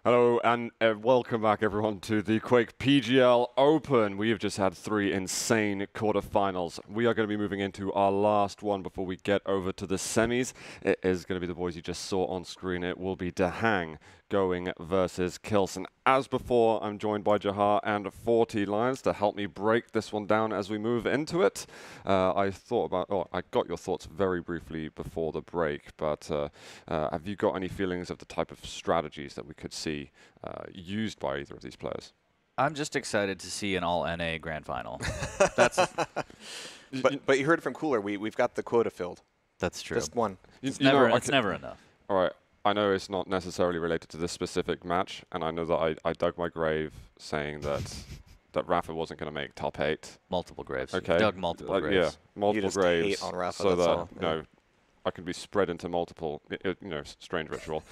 Hello and welcome back everyone to the Quake PGL Open. We have just had 3 insane quarterfinals. We are going to be moving into our last one before we get over to the semis. It is going to be the boys you just saw on screen. It will be Dahang going versus K1llsen. As before, I'm joined by Jahar and 40 Lions to help me break this one down as we move into it. I got your thoughts very briefly before the break, but have you got any feelings of the type of strategies that we could see used by either of these players? I'm just excited to see an all-NA grand final. But you heard it from Cooler. We've got the quota filled. That's true. Just one. It's never enough. All right. I know it's not necessarily related to this specific match, and I know that I dug my grave saying that Rafa wasn't going to make top 8. Multiple graves. Okay. Dug multiple graves. Yeah, multiple graves. You just hate on Rafa, so that's that all. you know, I can be spread into multiple, strange ritual.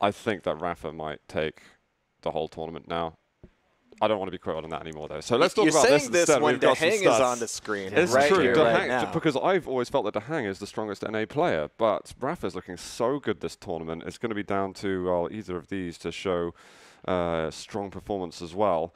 I think that Rafa might take the whole tournament now. I don't want to be quoted on that anymore, though. So let's talk about this instead. You're saying this when Dahang is on the screen. It's right true, here, Dahang, right now. because I've always felt that Dahang is the strongest NA player, but Rafa's looking so good this tournament. It's going to be down to either of these to show strong performance as well.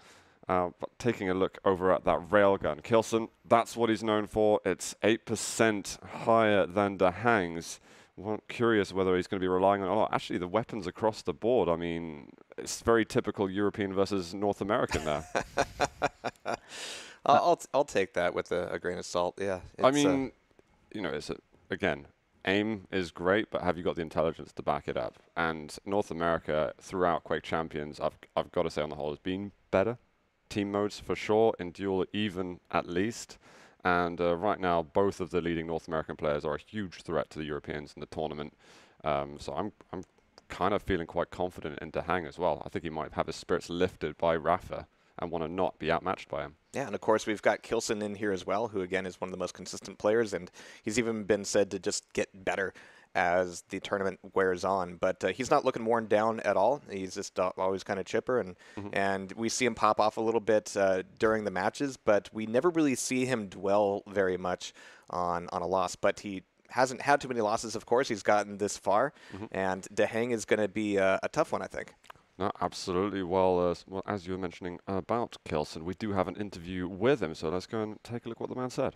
But taking a look over at that railgun, K1llsen, that's what he's known for. It's 8% higher than Dahang's. I'm curious whether he's going to be relying on, actually the weapons across the board. I mean, it's very typical European versus North American there. I'll take that with a grain of salt. Yeah. I mean, again, aim is great, but have you got the intelligence to back it up? And North America throughout Quake Champions, I've got to say on the whole, has been better. Team modes for sure, in duel even at least. And right now, both of the leading North American players are a huge threat to the Europeans in the tournament. So I'm kind of feeling quite confident in Dahang as well. I think he might have his spirits lifted by Rafa and want to not be outmatched by him. Yeah, and of course we've got K1llsen in here as well, who again is one of the most consistent players, and he's even been said to just get better as the tournament wears on. But he's not looking worn down at all. He's just always kind of chipper, and we see him pop off a little bit during the matches, but we never really see him dwell very much on a loss. But he hasn't had too many losses, of course. He's gotten this far, and Dahang is going to be a tough one, I think. No, absolutely. Well, as you were mentioning about K1llsen, we do have an interview with him, so let's go and take a look at what the man said.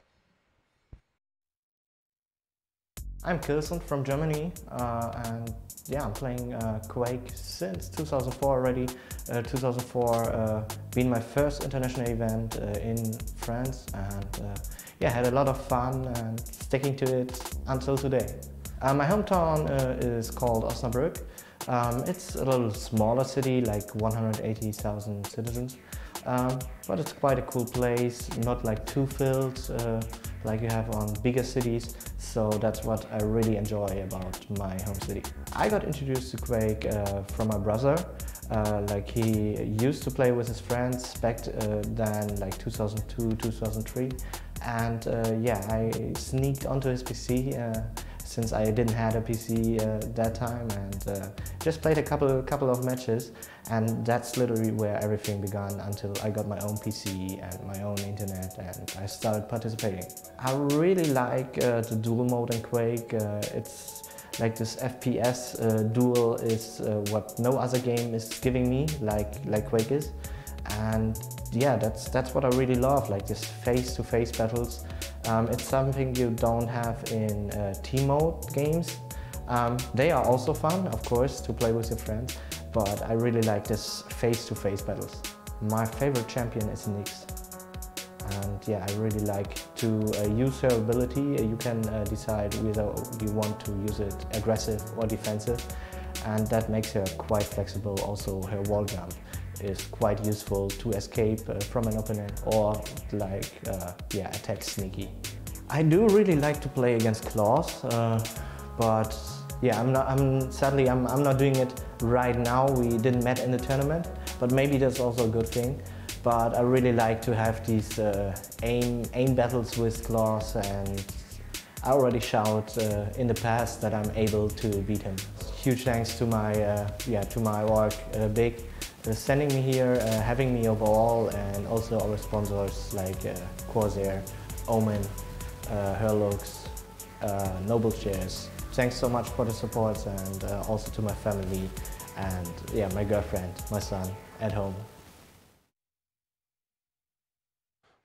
I'm K1llsen from Germany, and yeah, I'm playing Quake since 2004 already. 2004 being my first international event in France, and yeah, had a lot of fun and sticking to it until today. My hometown is called Osnabrück. It's a little smaller city, like 180,000 citizens, but it's quite a cool place, not like too filled like you have on bigger cities. So that's what I really enjoy about my home city. I got introduced to Quake from my brother. Like he used to play with his friends back then, like 2002, 2003. And yeah, I sneaked onto his PC since I didn't have a PC that time, and just played a couple of matches. And that's literally where everything began until I got my own PC and my own internet, and I started participating. I really like the duel mode in Quake. It's like this FPS duel is what no other game is giving me, like Quake is. And yeah, that's what I really love, like this face-to-face battles. It's something you don't have in team mode games. They are also fun, of course, to play with your friends, but I really like this face-to-face battles. My favorite champion is Nyx. And yeah, I really like to use her ability. You can decide whether you want to use it aggressive or defensive, and that makes her quite flexible. Also, her wall jump is quite useful to escape from an opponent or like yeah, attack sneaky. I do really like to play against claws, but yeah, sadly I'm not doing it right now. We didn't met in the tournament, but maybe that's also a good thing. But I really like to have these aim battles with claws, and I already showed in the past that I'm able to beat him. Huge thanks to my org Big, sending me here, having me overall, and also our sponsors like Corsair, Omen, Herlux, Noble Shares. Thanks so much for the support, and also to my family, and yeah, my girlfriend, my son at home.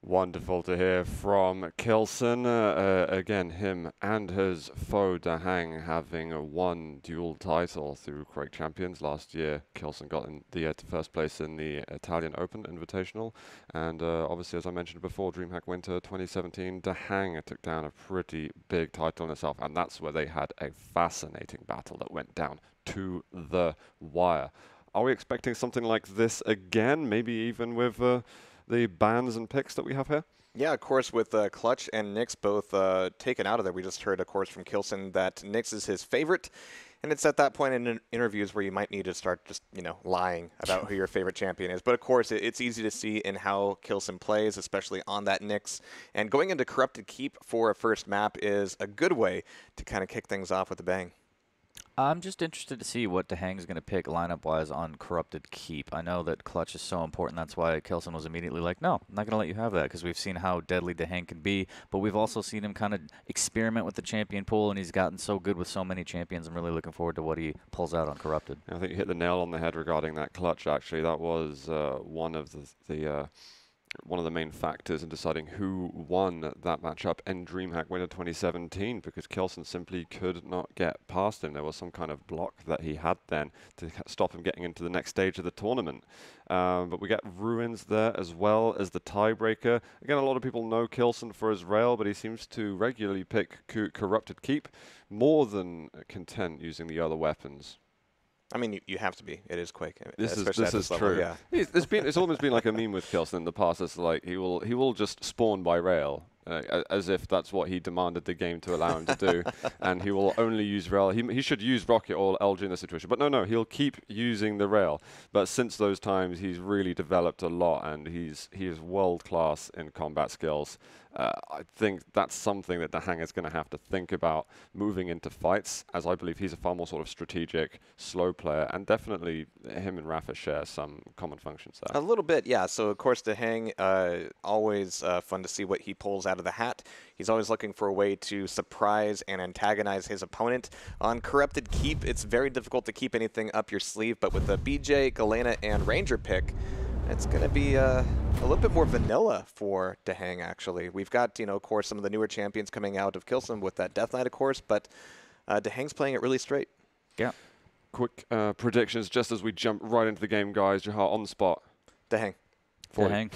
Wonderful to hear from K1llsen. Again, him and his foe Dahang having won dual title through Quake Champions. Last year, K1llsen got in the first place in the Italian Open Invitational. And obviously, as I mentioned before, DreamHack Winter 2017, Dahang took down a pretty big title in itself. And that's where they had a fascinating battle that went down to the wire. Are we expecting something like this again? Maybe even with the bans and picks that we have here? Yeah, of course, with Clutch and Nyx both taken out of there. We just heard, of course, from K1llsen that Nyx is his favorite. And it's at that point in interviews where you might need to start just, lying about who your favorite champion is. But, of course, it's easy to see in how K1llsen plays, especially on that Nyx. And going into Corrupted Keep for a first map is a good way to kind of kick things off with a bang. I'm just interested to see what Dahang is going to pick lineup-wise on Corrupted Keep. I know that Clutch is so important. That's why K1llsen was immediately like, no, I'm not going to let you have that, because we've seen how deadly Dahang can be. But we've also seen him kind of experiment with the champion pool, and he's gotten so good with so many champions. I'm really looking forward to what he pulls out on Corrupted. I think you hit the nail on the head regarding that Clutch, actually. That was one of the main factors in deciding who won that matchup in DreamHack Winter 2017, because K1llsen simply could not get past him. There was some kind of block that he had then to stop him getting into the next stage of the tournament. But we get Ruins there as well as the tiebreaker. Again, a lot of people know K1llsen for his rail, but he seems to regularly pick Corrupted Keep, more than content using the other weapons. I mean, you have to be. It is Quake. This is true. Yeah. It's almost been like a meme with K1llsen in the past. It's like he will just spawn by rail, as if that's what he demanded the game to allow him to do, and he will only use rail. He should use rocket or LG in this situation, but no, he'll keep using the rail. But since those times, he's really developed a lot, and he is world class in combat skills. I think that's something that Dahang is going to have to think about moving into fights, as I believe he's a far more sort of strategic, slow player, and definitely him and Rafa share some common functions there. A little bit, yeah. So, of course, Dahang, always fun to see what he pulls out of the hat. He's always looking for a way to surprise and antagonize his opponent. On Corrupted Keep, it's very difficult to keep anything up your sleeve, but with the Big.K1llsen and Ranger pick, it's going to be a little bit more vanilla for Dahang, actually. We've got, of course, some of the newer champions coming out of K1llsen with that Death Knight, of course, but Dahang's playing it really straight. Yeah. Quick predictions just as we jump right into the game, guys. Jahar, on the spot. Dahang. Dahang.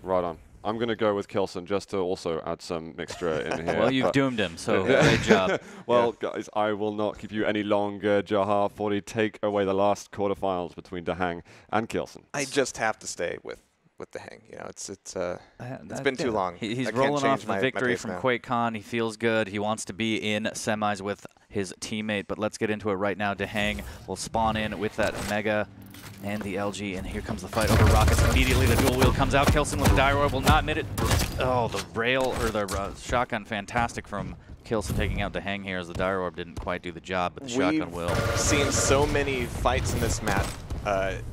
Right on. I'm going to go with K1llsen just to also add some mixture in here. Well, you've doomed him, so great job. Well, guys, I will not keep you any longer. Jahar, 40, take away the last quarterfinals between Dahang and K1llsen. I just have to stay with Dahang. It's been too long. He's rolling off the victory from QuakeCon. He feels good. He wants to be in semis with his teammate, but let's get into it right now. Dahang will spawn in with that Mega and the LG, and here comes the fight over rockets. Immediately the dual wheel comes out. K1llsen with the dire orb will not admit it. Oh, the rail, or the shotgun, fantastic from K1llsen taking out Dahang here, as the dire orb didn't quite do the job, but the shotgun will. We've seen so many fights in this map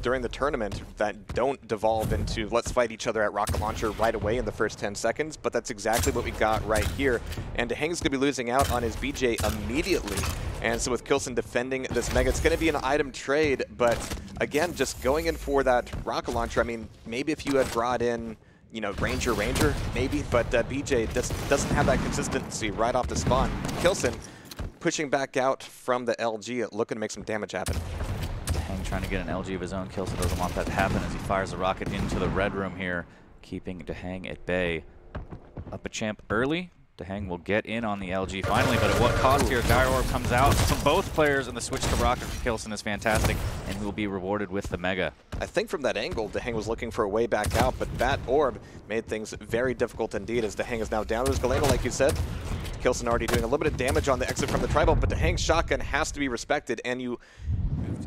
during the tournament that don't devolve into let's fight each other at rocket launcher right away in the first 10 seconds, but that's exactly what we got right here. And Dahang's going to be losing out on his BJ immediately. And so with K1llsen defending this Mega, it's going to be an item trade, but again, just going in for that rocket launcher. I mean, maybe if you had brought in, Ranger, maybe, but BJ doesn't have that consistency right off the spawn. K1llsen pushing back out from the LG, looking to make some damage happen. Dahang trying to get an LG of his own. K1llsen doesn't want that to happen as he fires a rocket into the red room here, keeping Dahang at bay. Up a champ early. Dahang will get in on the LG finally, but at what cost here? Dire Orb comes out from both players, and the switch to rocket from K1llsen is fantastic, and he will be rewarded with the Mega. I think from that angle, Dahang was looking for a way back out, but that orb made things very difficult indeed, as Dahang is now down to his Galeno, like you said. K1llsen already doing a little bit of damage on the exit from the tribal, but Dahang's shotgun has to be respected, and you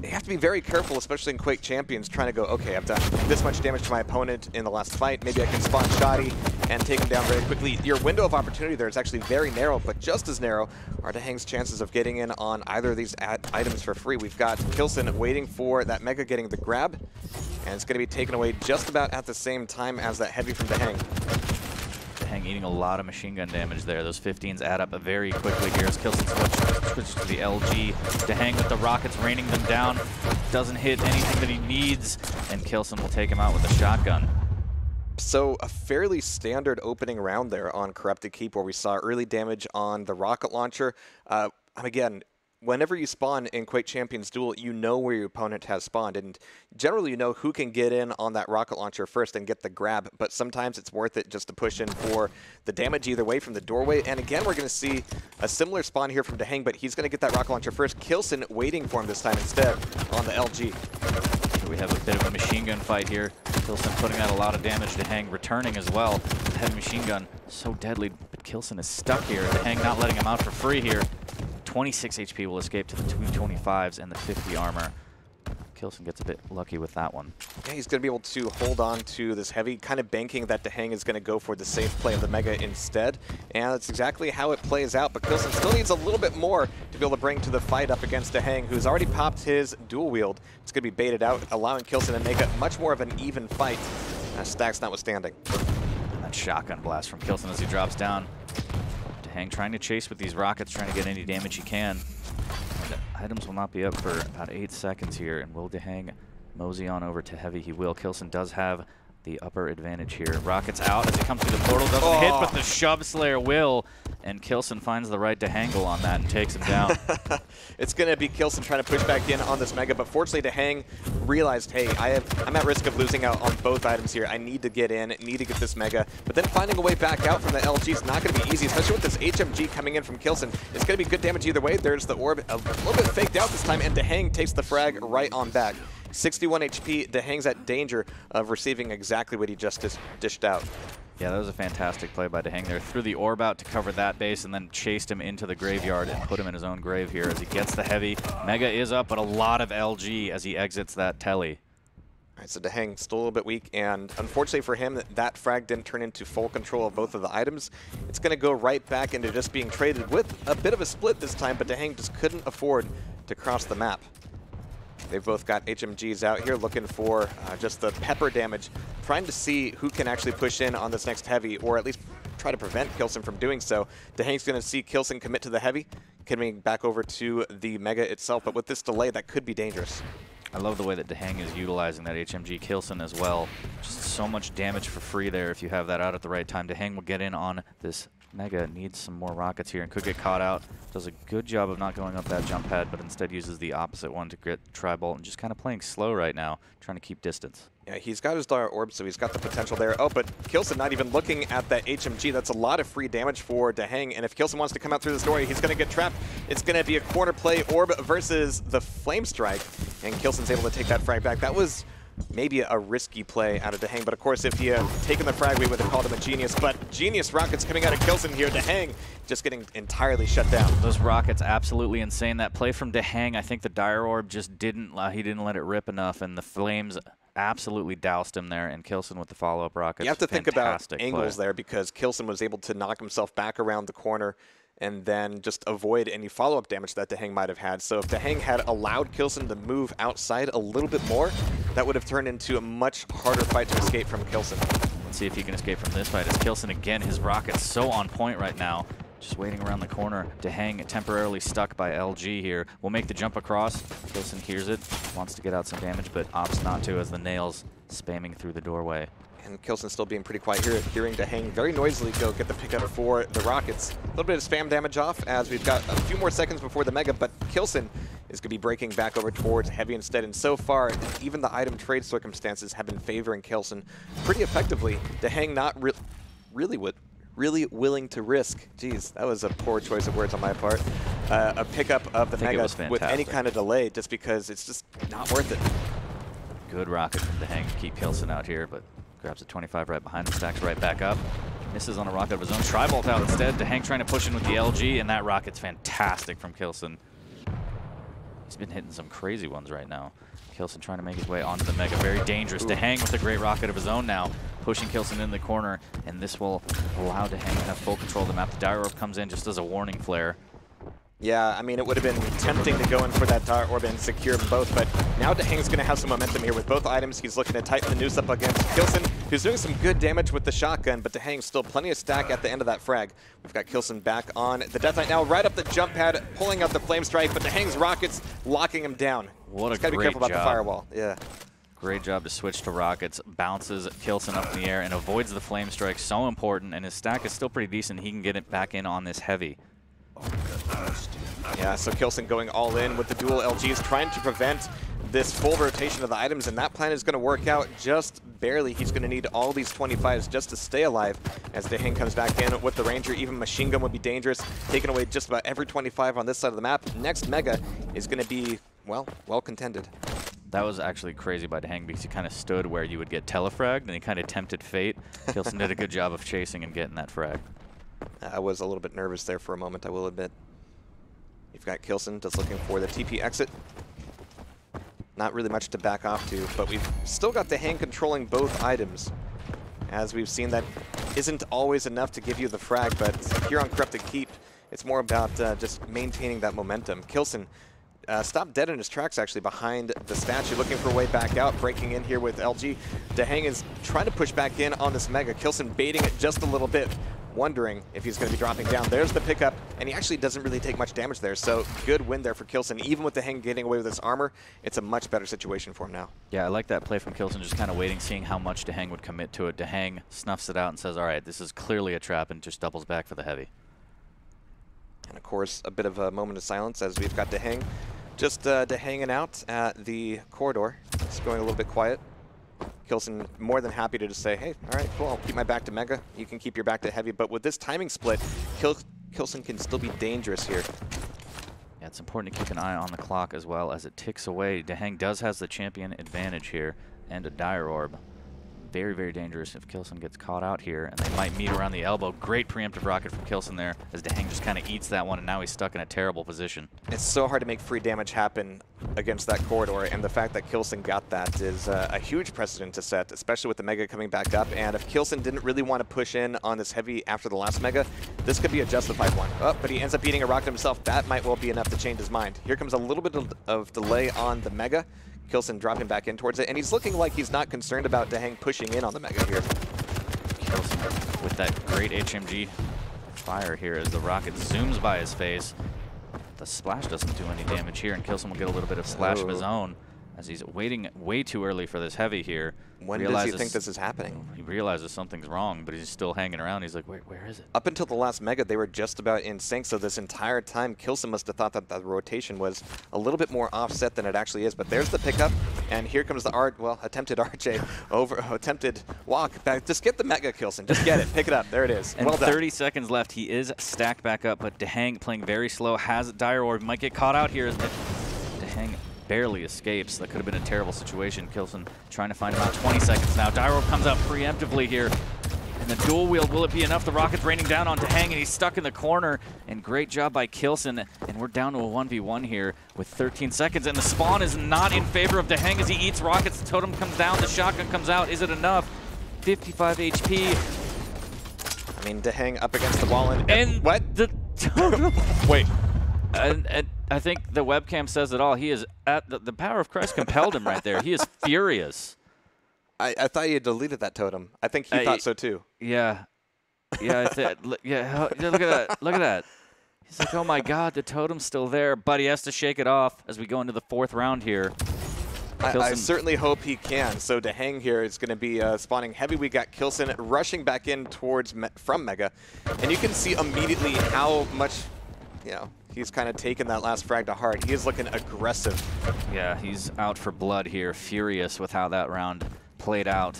have to be very careful, especially in Quake Champions, trying to go, okay, I've done this much damage to my opponent in the last fight, maybe I can spawn Shoddy and take him down very quickly. Your window of opportunity there is actually very narrow, but just as narrow are Dahang's chances of getting in on either of these items for free. We've got K1llsen waiting for that Mega getting the grab, and it's going to be taken away just about at the same time as that heavy from Dahang. Dahang eating a lot of machine gun damage there. Those 15s add up very quickly here as K1llsen switches to the LG. Dahang with the rockets raining them down. Doesn't hit anything that he needs, and Q1llsen will take him out with a shotgun. So a fairly standard opening round there on Corrupted Keep, where we saw early damage on the rocket launcher. Again, whenever you spawn in Quake Champions Duel, you know where your opponent has spawned, and generally you know who can get in on that rocket launcher first and get the grab, but sometimes it's worth it just to push in for the damage either way from the doorway. And again, we're going to see a similar spawn here from Dahang, but he's going to get that rocket launcher first. Q1llsen waiting for him this time instead on the LG. We have a bit of a machine gun fight here. Q1llsen putting out a lot of damage. Dahang returning as well. The heavy machine gun, so deadly, but Q1llsen is stuck here. Dahang not letting him out for free here. 26 HP will escape to the 225s and the 50 armor. Q1llsen gets a bit lucky with that one. Yeah, he's going to be able to hold on to this heavy, kind of banking that Dahang is going to go for the safe play of the Mega instead. And that's exactly how it plays out, but Q1llsen still needs a little bit more to be able to bring to the fight up against Dahang, who's already popped his dual wield. It's going to be baited out, allowing Q1llsen to make it much more of an even fight, stacks notwithstanding. And that shotgun blast from Q1llsen as he drops down. Dahang trying to chase with these rockets, trying to get any damage he can. And items will not be up for about 8 seconds here, and will Dahang mosey on over to heavy? He will. Q1llsen does have the upper advantage here. Rockets out as he comes through the portal, doesn't hit, but the Shove Slayer will, and Q1llsen finds the right Dahangle on that and takes him down. It's going to be Q1llsen trying to push back in on this Mega, but fortunately Dahang realized, hey, I'm at risk of losing out on both items here. I need to get in, need to get this Mega, but then finding a way back out from the LG is not going to be easy, especially with this HMG coming in from Q1llsen. It's going to be good damage either way. There's the orb, a little bit faked out this time, and Dahang takes the frag right on back. 61 HP, Dahang's at danger of receiving exactly what he just dished out. Yeah, that was a fantastic play by Dahang there. Threw the orb out to cover that base and then chased him into the graveyard and put him in his own grave here as he gets the heavy. Mega is up, but a lot of LG as he exits that telly. All right, so Dahang still a little bit weak, and unfortunately for him, that frag didn't turn into full control of both of the items. It's going to go right back into just being traded with a bit of a split this time, but Dahang just couldn't afford to cross the map. They've both got HMGs out here looking for just the pepper damage, trying to see who can actually push in on this next heavy, or at least try to prevent Q1llsen from doing so. Dahang's going to see Q1llsen commit to the heavy, coming back over to the Mega itself, but with this delay, that could be dangerous. I love the way that Dahang is utilizing that HMG Q1llsen as well. Just so much damage for free there if you have that out at the right time. Dahang will get in on this Mega, needs some more rockets here and could get caught out. Does a good job of not going up that jump pad, but instead uses the opposite one to get Tri-Bolt and just kind of playing slow right now, trying to keep distance. Yeah, he's got his Dire Orb, so he's got the potential there. Oh, but Q1llsen not even looking at that HMG. That's a lot of free damage for Dahang, and if Q1llsen wants to come out through this doorway, he's going to get trapped. It's going to be a corner play Orb versus the Flame Strike, and Q1llsen's able to take that frag back. That was maybe a risky play out of Dahang, but of course if he had taken the frag, we would have called him a genius. But genius rockets coming out of Q1llsen here. Dahang just getting entirely shut down. Those rockets absolutely insane. That play from Dahang, I think the Dire Orb just didn't let it rip enough, and the flames absolutely doused him there, and Q1llsen with the follow-up rockets. You have to think about angles play there, because Q1llsen was able to knock himself back around the corner and then just avoid any follow-up damage that Dahang might have had. So if Dahang had allowed Q1llsen to move outside a little bit more, that would have turned into a much harder fight to escape from Q1llsen. Let's see if he can escape from this fight. As Q1llsen, again, his rocket's so on point right now. Just waiting around the corner. Dahang temporarily stuck by LG here. Will make the jump across. Q1llsen hears it, wants to get out some damage, but opts not to as the nails spamming through the doorway. And Q1llsen still being pretty quiet here, hearing Dahang very noisily go get the pickup for the rockets. A little bit of spam damage off as we've got a few more seconds before the Mega, but Q1llsen is going to be breaking back over towards heavy instead. And so far, even the item trade circumstances have been favoring Q1llsen pretty effectively. Dahang not really willing to risk. Geez, that was a poor choice of words on my part. A pickup of the Mega with any kind of delay, just because it's just not worth it. Good rocket from Dahang to keep Q1llsen out here, but grabs a 25 right behind him, stacks right back up. Misses on a rocket of his own. Tri-Bolt out instead. Dahang trying to push in with the LG, and that rocket's fantastic from Q1llsen. He's been hitting some crazy ones right now. Q1llsen trying to make his way onto the Mega. Very dangerous. Dahang with a great rocket of his own now, pushing Q1llsen in the corner, and this will allow Dahang to have full control of the map. The Dire Orb comes in just as a warning flare. Yeah, I mean, it would have been tempting to go in for that Dire Orb and secure them both, but now Dahang's going to have some momentum here with both items. He's looking to tighten the noose up against K1llsen, who's doing some good damage with the shotgun, but Dahang's still plenty of stack at the end of that frag. We've got K1llsen back on the Death Knight now, right up the jump pad, pulling out the Flame Strike, but Dahang's rockets locking him down. What a He's got to be careful about the firewall. Yeah. Great job to switch to rockets, bounces K1llsen up in the air, and avoids the Flame Strike. So important, and his stack is still pretty decent. He can get it back in on this heavy. Yeah, so K1llsen going all in with the dual LGs, trying to prevent this full rotation of the items, and that plan is going to work out just barely. He's going to need all these 25s just to stay alive as Dahang comes back in with the Ranger. Even Machine Gun would be dangerous, taking away just about every 25 on this side of the map. Next Mega is going to be, well contended. That was actually crazy by Dahang because he kind of stood where you would get telefragged, and he kind of tempted fate. K1llsen did a good job of chasing and getting that frag. I was a little bit nervous there for a moment, I will admit. You've got K1llsen just looking for the TP exit. Not really much to back off to, but we've still got Dahang controlling both items. As we've seen, that isn't always enough to give you the frag, but here on Corrupted Keep, it's more about just maintaining that momentum. K1llsen stopped dead in his tracks, actually, behind the statue, looking for a way back out, breaking in here with LG. Dahang is trying to push back in on this Mega. K1llsen baiting it just a little bit, wondering if he's going to be dropping down. There's the pickup, and he actually doesn't really take much damage there, so good win there for K1llsen. Even with Dahang getting away with his armor, it's a much better situation for him now. Yeah, I like that play from K1llsen, just kind of waiting, seeing how much Dahang would commit to it. Dahang snuffs it out and says, all right, this is clearly a trap, and just doubles back for the heavy. And of course, a bit of a moment of silence as we've got Dahang just hanging out at the corridor. It's going a little bit quiet. K1llsen more than happy to just say, hey, all right, cool, I'll keep my back to Mega. You can keep your back to Heavy. But with this timing split, K1llsen can still be dangerous here. Yeah, it's important to keep an eye on the clock as well as it ticks away. Dahang has the champion advantage here and a Dire Orb. Very, very dangerous if K1llsen gets caught out here, and they might meet around the elbow. Great preemptive rocket from K1llsen there as Dahang just kind of eats that one, and now he's stuck in a terrible position. It's so hard to make free damage happen against that corridor, and the fact that K1llsen got that is a huge precedent to set, especially with the Mega coming back up. And if K1llsen didn't really want to push in on this Heavy after the last Mega, this could be a justified one. Oh, but he ends up eating a rocket himself. That might well be enough to change his mind. Here comes a little bit of delay on the Mega. K1llsen dropping back in towards it, and he's looking like he's not concerned about Dahang pushing in on the Mega here. K1llsen with that great HMG fire here as the rocket zooms by his face. The splash doesn't do any damage here, and K1llsen will get a little bit of splash of his own as he's waiting way too early for this Heavy here. When does he think this is happening? He realizes something's wrong, but he's still hanging around. He's like, wait, where is it? Up until the last Mega, they were just about in sync, so this entire time, K1llsen must have thought that the rotation was a little bit more offset than it actually is. But there's the pickup, and here comes the attempted RJ attempted walk back. Just get the Mega, K1llsen. Just get it. Pick it up. There it is. And well done. 30 seconds left. He is stacked back up, but Dahang playing very slow, has Dire Orb, might get caught out here as Dahang barely escapes. That could have been a terrible situation. K1llsen trying to find him out. 20 seconds now. Dire Orb comes out preemptively here. And the dual wield, will it be enough? The rocket's raining down on Dahang, and he's stuck in the corner. And great job by K1llsen. And we're down to a 1v1 here with 13 seconds. And the spawn is not in favor of Dahang as he eats rockets. The totem comes down. The shotgun comes out. Is it enough? 55 HP. I mean, Dahang up against the wall. And what? The totem. Wait. And I think the webcam says it all. He is at the power of Christ compelled him right there. He is furious. I thought you deleted that totem. I think he thought so too. Yeah, yeah. Yeah. Look at that. Look at that. He's like, oh my God, the totem's still there, but he has to shake it off as we go into the 4th round here. I certainly hope he can. So Dahang here is going to be spawning Heavy. We got K1llsen rushing back in towards from Mega, and you can see immediately how much, you know, he's kind of taken that last frag to heart. He is looking aggressive. Yeah, he's out for blood here, furious with how that round played out.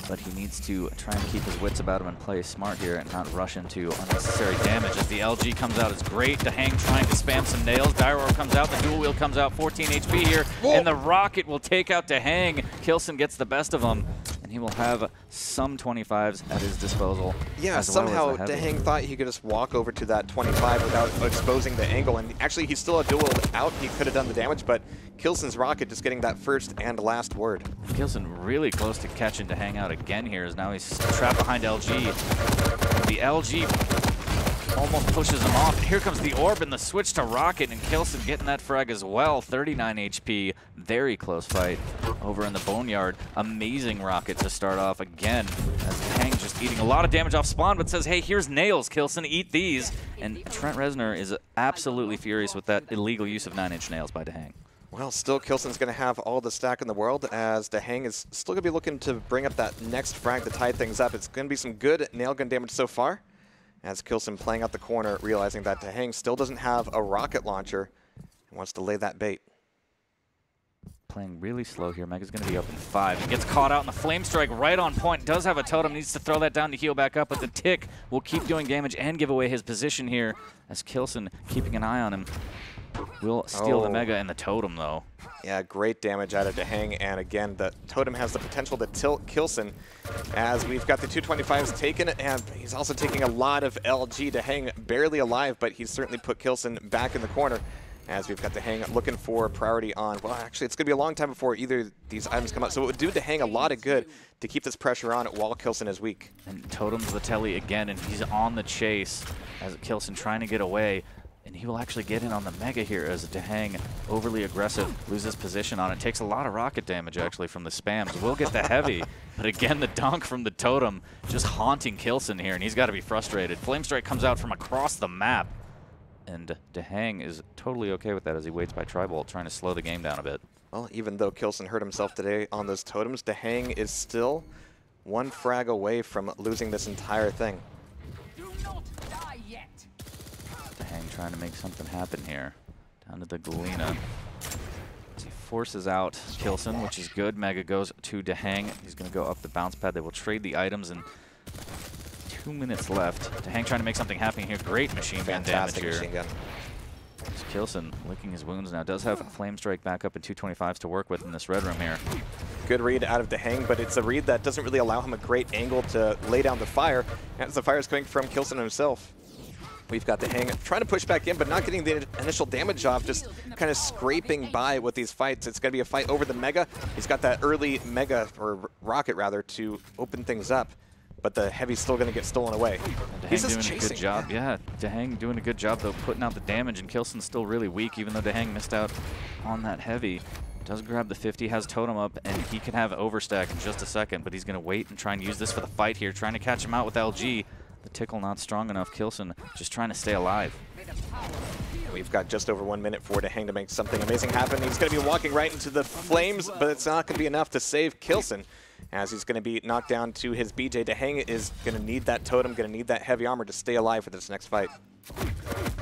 But he needs to try and keep his wits about him and play smart here and not rush into unnecessary damage. As the LG comes out, it's great. Dahang trying to spam some nails. Dire Orb comes out, the dual wheel comes out, 14 HP here. Whoa. And the rocket will take out Dahang. K1llsen gets the best of him. He will have some 25s at his disposal. Yeah, somehow Dahang thought he could just walk over to that 25 without exposing the angle. And actually, he's still a dual out. He could have done the damage, but K1llsen's rocket just getting that first and last word. K1llsen really close to catching Dahang out again here, as now he's trapped behind LG. The LG almost pushes him off. And here comes the orb and the switch to Rocket, and K1llsen getting that frag as well. 39 HP, very close fight over in the Boneyard. Amazing Rocket to start off again, as Dahang just eating a lot of damage off spawn, but says, hey, here's nails, K1llsen, eat these. And Trent Reznor is absolutely furious with that illegal use of 9-inch nails by Dahang. Well, still K1llsen's going to have all the stack in the world, as Dahang is still going to be looking to bring up that next frag to tie things up. It's going to be some good nail gun damage so far, as K1llsen playing out the corner, realizing that Dahang still doesn't have a rocket launcher and wants to lay that bait. Playing really slow here. Mega's going to be up in 5. He gets caught out in the Flame Strike right on point. Does have a totem. Needs to throw that down to heal back up, but the tick will keep doing damage and give away his position here, as K1llsen keeping an eye on him. Will steal the Mega and the totem, though. Yeah, great damage out of Dahang, and again, the totem has the potential to tilt K1llsen, as we've got the 225s taken, and he's also taking a lot of LG. Dahang barely alive, but he's certainly put K1llsen back in the corner, as we've got Dahang looking for priority on, well, actually, it's going to be a long time before either of these items come out, so it would do Dahang a lot of good to keep this pressure on while K1llsen is weak. And totems the telly again, and he's on the chase, as K1llsen trying to get away. And he will actually get in on the Mega here, as Dahang, overly aggressive, loses position on it. Takes a lot of rocket damage, actually, from the spams. Will get the heavy, but again, the dunk from the totem just haunting K1llsen here, and he's got to be frustrated. Flame Strike comes out from across the map, and Dahang is totally okay with that as he waits by Tri-Bolt, trying to slow the game down a bit. Well, even though K1llsen hurt himself today on those totems, Dahang is still one frag away from losing this entire thing. Dahang trying to make something happen here. Down to the Galena. He forces out K1llsen, which is good. Mega goes to Dahang. He's going to go up the bounce pad. They will trade the items, and 2 minutes left. Dahang trying to make something happen here. Great machine gun damage here. Machine gun. K1llsen licking his wounds now. Does have Flame Strike back up and 225s to work with in this red room here. Good read out of Dahang, but it's a read that doesn't really allow him a great angle to lay down the fire, as the fire is coming from K1llsen himself. We've got Dahang trying to push back in, but not getting the initial damage off, just kind of scraping by with these fights. It's going to be a fight over the Mega. He's got that early Mega, or Rocket rather, to open things up, but the Heavy's still going to get stolen away. He's doing a good job. Yeah, Dahang doing a good job, though, putting out the damage, and K1llsen's still really weak, even though Dahang missed out on that Heavy. Does grab the 50, has totem up, and he can have overstack in just a second, but he's going to wait and try and use this for the fight here, trying to catch him out with LG. The tickle not strong enough. K1llsen just trying to stay alive. We've got just over 1 minute for Dahang to make something amazing happen. He's going to be walking right into the flames, but it's not going to be enough to save K1llsen, as he's going to be knocked down to his BJ. Dahang is going to need that totem, going to need that heavy armor to stay alive for this next fight.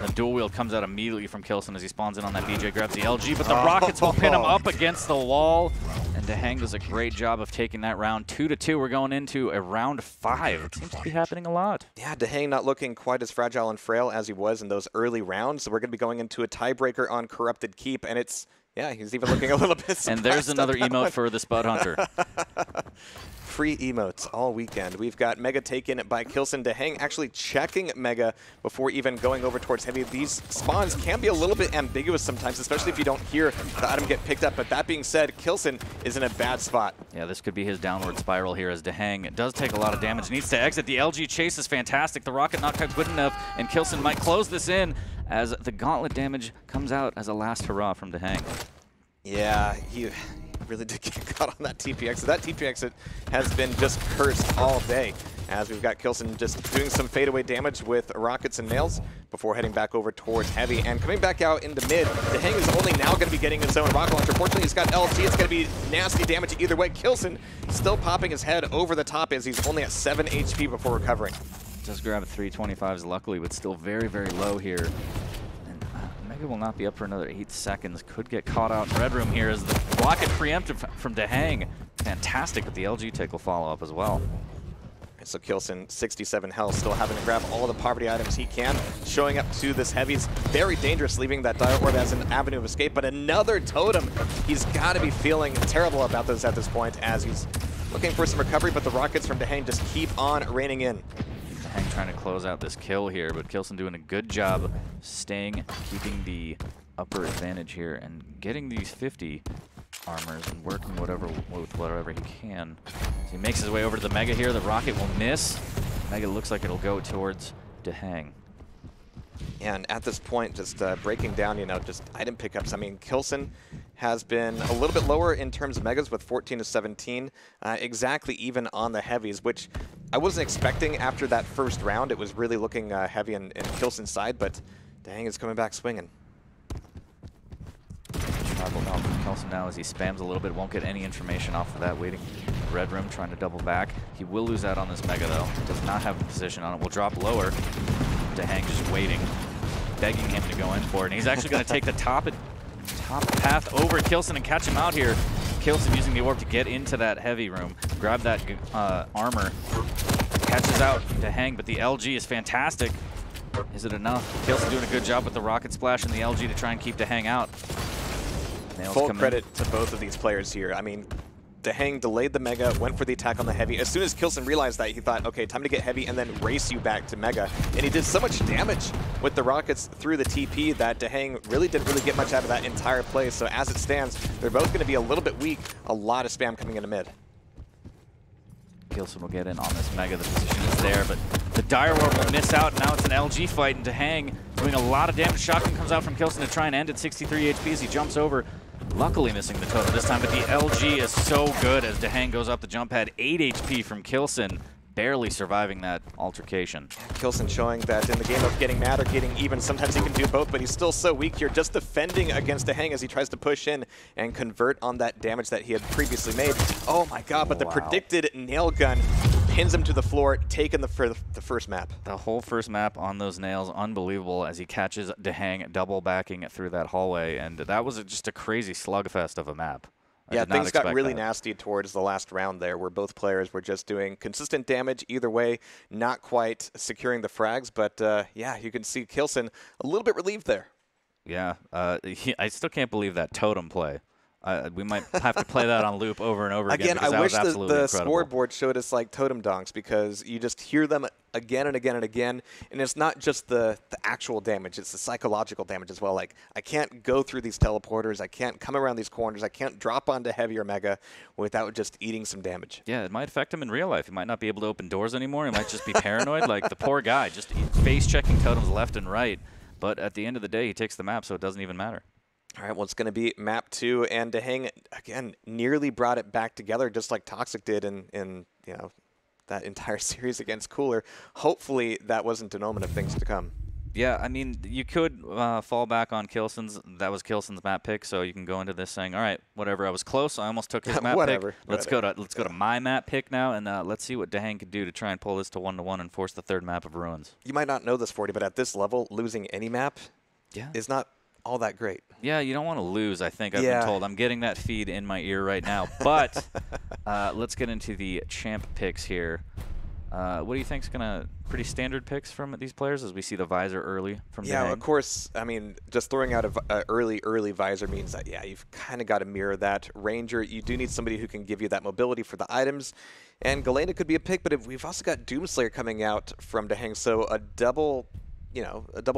The dual wield comes out immediately from K1llsen as he spawns in on that BJ, grabs the LG, but the rockets will pin him up against the wall. And Dahang does a great job of taking that round 2-2. We're going into a round 5. It seems to be happening a lot. Yeah, Dahang not looking quite as fragile and frail as he was in those early rounds. So we're going to be going into a tiebreaker on Corrupted Keep, and it's, yeah, he's even looking a little bit surprised. And there's another emote for the Spud Hunter. Free emotes all weekend. We've got Mega taken by K1llsen. Dahang actually checking Mega before even going over towards Heavy. These spawns can be a little bit ambiguous sometimes, especially if you don't hear the item get picked up. But that being said, K1llsen is in a bad spot. Yeah, this could be his downward spiral here, as Dahang does take a lot of damage. Needs to exit. The LG chase is fantastic. The rocket not quite good enough, and K1llsen might close this in as the gauntlet damage comes out as a last hurrah from Dahang. Yeah, he really did get caught on that TP exit. That TP exit has been just cursed all day, as we've got K1llsen just doing some fadeaway damage with rockets and nails before heading back over towards Heavy. And coming back out into mid, Dahang is only now going to be getting his own rocket launcher. Fortunately, he's got LT. It's going to be nasty damage either way. K1llsen still popping his head over the top as he's only at 7 HP before recovering. Does grab 325s luckily, but still very, very low here. Mega will not be up for another 8 seconds. Could get caught out in red room here as the rocket preempted from Dahang. Fantastic, but the LG tick will follow up as well. So K1llsen, 67 health, still having to grab all the poverty items he can. Showing up to this Heavy's very dangerous, leaving that Dire Orb as an avenue of escape. But another totem, he's got to be feeling terrible about this at this point, as he's looking for some recovery, but the rockets from Dahang just keep on raining in. Dahang trying to close out this kill here, but K1llsen doing a good job staying, keeping the upper advantage here, and getting these 50 armors and working with whatever he can. So he makes his way over to the Mega here. The rocket will miss. Mega looks like it'll go towards Dahang. And at this point, just breaking down, you know, just item pickups. I mean, K1llsen has been a little bit lower in terms of megas with 14 to 17, exactly even on the heavies, which I wasn't expecting after that first round. It was really looking heavy in K1llsen's side, but Dahang is coming back swinging. Travel down from K1llsen now as he spams a little bit, won't get any information off of that, waiting red room, trying to double back. He will lose out on this mega though, does not have the position on it, will drop lower. Dahang just waiting, begging him to go in for it, and he's actually going to take the top path over K1llsen and catch him out here. K1llsen using the orb to get into that heavy room, grab that armor, catches out Dahang, but the LG is fantastic. Is it enough? K1llsen doing a good job with the rocket splash and the LG to try and keep Dahang out. Nails Full credit to both of these players here. I mean, Dahang delayed the mega, went for the attack on the heavy. As soon as K1llsen realized that, he thought, okay, time to get heavy and then race you back to mega. And he did so much damage with the rockets through the TP that Dahang really didn't get much out of that entire play. So as it stands, they're both going to be a little bit weak. A lot of spam coming into mid. K1llsen will get in on this mega. The position is there, but the Dire Orb will miss out. Now it's an LG fight, and Dahang doing a lot of damage. Shotgun comes out from K1llsen to try and end at 63 HP as he jumps over. Luckily missing the totem this time, but the LG is so good as Dahang goes up the jump pad. 8 HP from K1llsen, barely surviving that altercation. K1llsen showing that in the game of getting mad or getting even, sometimes he can do both, but he's still so weak here, just defending against Dahang as he tries to push in and convert on that damage that he had previously made. Oh my god, but the predicted nail gun pins him to the floor, taking the first map. The whole first map on those nails, unbelievable, as he catches Dahang double backing through that hallway, and that was just a crazy slugfest of a map. Yeah, things got really nasty towards the last round there, where both players were just doing consistent damage either way, not quite securing the frags, but yeah, you can see K1llsen a little bit relieved there. Yeah, I still can't believe that totem play. We might have to play that on loop over and over again. Again, I wish the scoreboard showed us like totem donks, because you just hear them again and again and again, and it's not just the actual damage, it's the psychological damage as well. Like, I can't go through these teleporters, I can't come around these corners, I can't drop onto heavy or mega without just eating some damage. Yeah, it might affect him in real life. He might not be able to open doors anymore. He might just be paranoid. Like, the poor guy, just face-checking totems left and right. But at the end of the day, he takes the map, so it doesn't even matter. All right, well, it's going to be map 2, and Dahang, again, nearly brought it back together, just like Toxic did in you know, that entire series against Cooler. Hopefully, that wasn't an omen of things to come. Yeah, I mean, you could fall back on K1llsen's. That was K1llsen's map pick, so you can go into this saying, all right, whatever, I was close, I almost took his map pick. Let's go to my map pick now, and let's see what Dahang could do to try and pull this to 1-1 and force the third map of Ruins. You might not know this, 40, but at this level, losing any map is not all that great. Yeah, you don't want to lose, I think. I've been told. I'm getting that feed in my ear right now. But let's get into the champ picks here. What do you think is going to pretty standard picks from these players as we see the visor early from Dahang? Yeah, of course. I mean, just throwing out an early visor means that, yeah, you've kind of got to mirror that. Ranger, you do need somebody who can give you that mobility for the items. And Galena could be a pick, but we've also got Doomslayer coming out from Dahang, so a double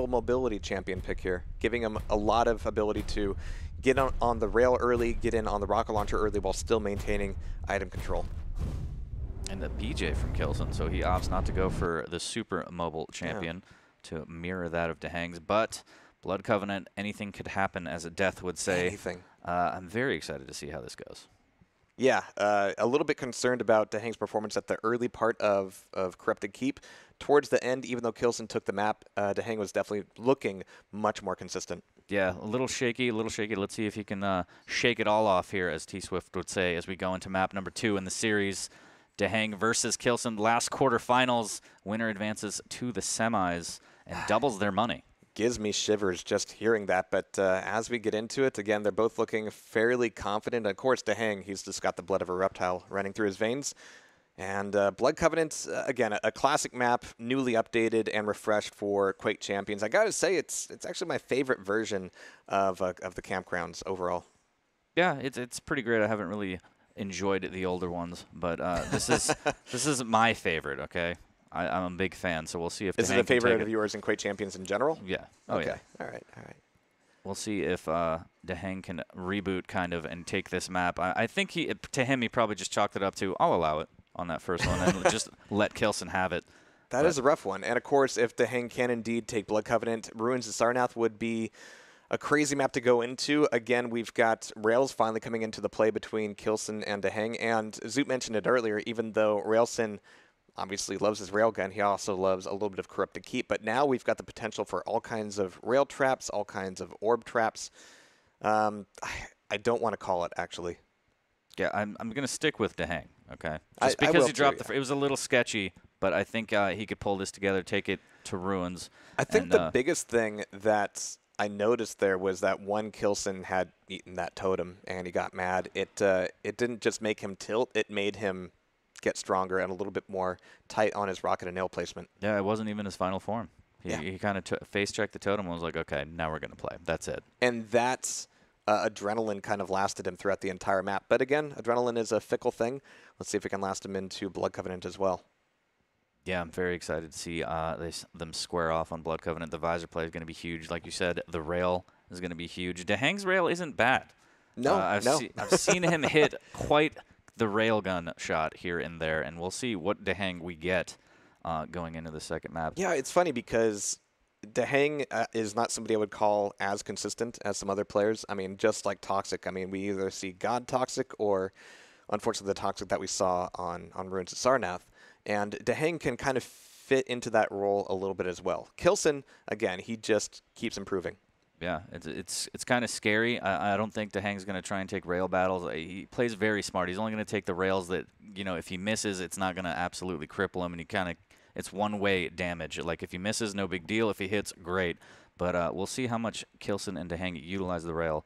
mobility champion pick here, giving him a lot of ability to get on the rail early, get in on the rocket launcher early while still maintaining item control. And the BJ from K1llsen, so he opts not to go for the super mobile champion to mirror that of Dahang's. But Blood Covenant, anything could happen, as a Death would say. Anything. I'm very excited to see how this goes. Yeah, a little bit concerned about Dahang's performance at the early part of Corrupted Keep. Towards the end, even though K1llsen took the map, Dahang was definitely looking much more consistent. Yeah, a little shaky, a little shaky. Let's see if he can shake it all off here, as T-Swift would say, as we go into map number 2 in the series. Dahang versus K1llsen, last quarterfinals. Winner advances to the semis and doubles their money. Gives me shivers just hearing that, but as we get into it, again, they're both looking fairly confident. Of course, Dahang, he's just got the blood of a reptile running through his veins. And Blood Covenant, again, a classic map, newly updated and refreshed for Quake Champions. I gotta say, it's actually my favorite version of the campgrounds overall. Yeah, it's pretty great. I haven't really enjoyed the older ones, but this is my favorite. Okay, I'm a big fan, so we'll see if. Is it a favorite of yours in Quake Champions in general? Yeah. Oh, okay. Yeah. All right. We'll see if Dahang can reboot kind of and take this map. I think to him he probably just chalked it up to, I'll allow it on that first one and just let K1llsen have it. That is a rough one. And of course, if Dahang can indeed take Blood Covenant, Ruins of Sarnath would be a crazy map to go into. Again, we've got rails finally coming into the play between K.llsen and Dahang. And Zoot mentioned it earlier, even though Railson obviously loves his railgun, he also loves a little bit of Corrupted Keep. But now we've got the potential for all kinds of rail traps, all kinds of orb traps. I don't want to call it, actually. Yeah, I'm going to stick with Dahang, okay? Just because he dropped it was a little sketchy, but I think he could pull this together, take it to Ruins. I think the biggest thing that I noticed there was that one K.llsen had eaten that totem, and he got mad. It didn't just make him tilt, it made him get stronger and a little bit more tight on his rocket and nail placement. Yeah, it wasn't even his final form. He kind of face-checked the totem and was like, okay, now we're going to play. That's it. And that's adrenaline kind of lasted him throughout the entire map. But again, adrenaline is a fickle thing. Let's see if it can last him into Blood Covenant as well. Yeah, I'm very excited to see them square off on Blood Covenant. The visor play is going to be huge. Like you said, the rail is going to be huge. Dahang's rail isn't bad. No, I've seen him hit quite the railgun shot here and there, and we'll see what Dahang we get going into the second map. Yeah, it's funny because Dahang is not somebody I would call as consistent as some other players. I mean, just like Toxic. I mean, we either see God Toxic or, unfortunately, the Toxic that we saw on Ruins of Sarnath. And Dahang can kind of fit into that role a little bit as well. K.llsen, again, he just keeps improving. Yeah, it's kind of scary. I don't think Dahang's going to try and take rail battles. He plays very smart. He's only going to take the rails that, you know, if he misses, it's not going to absolutely cripple him. And he kind of, it's one-way damage. Like, if he misses, no big deal. If he hits, great. But we'll see how much K.llsen and Dahang utilize the rail.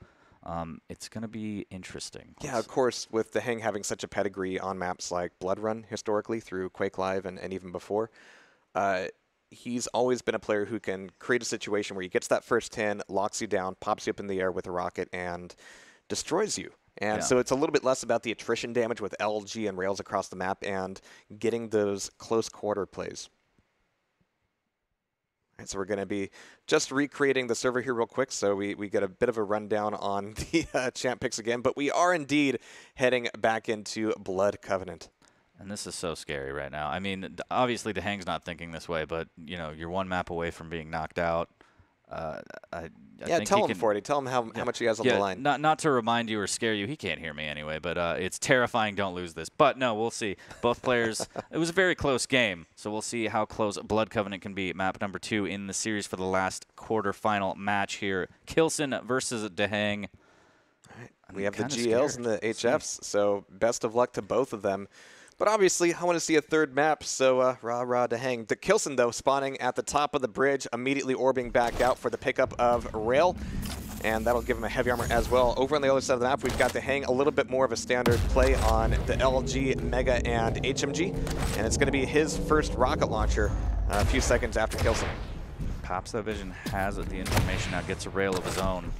It's going to be interesting. Yeah, of course, with Dahang having such a pedigree on maps like Blood Run historically through Quake Live and even before, he's always been a player who can create a situation where he gets that first 10, locks you down, pops you up in the air with a rocket, and destroys you. And so it's a little bit less about the attrition damage with LG and rails across the map and getting those close quarter plays. And so we're going to be just recreating the server here real quick, so we get a bit of a rundown on the champ picks again. But we are indeed heading back into Blood Covenant. And this is so scary right now. I mean, obviously Dahang's not thinking this way, but, you know, you're one map away from being knocked out. I think tell him, Forty. Tell him how much he has on the line. Not to remind you or scare you. He can't hear me anyway, but it's terrifying. Don't lose this. But no, we'll see. Both players, it was a very close game, so we'll see how close Blood Covenant can be. Map number 2 in the series for the last quarterfinal match here. K.llsen versus Dahang. All right. We have the GLs and the HFs, so best of luck to both of them. But obviously, I want to see a third map, so rah-rah Dahang. The K.llsen, though, spawning at the top of the bridge, immediately orbing back out for the pickup of rail, and that'll give him a heavy armor as well. Over on the other side of the map, we've got Dahang, a little bit more of a standard play on the LG, Mega, and HMG, and it's going to be his first rocket launcher a few seconds after K.llsen. Pops that vision, has the information now, gets a rail of his own.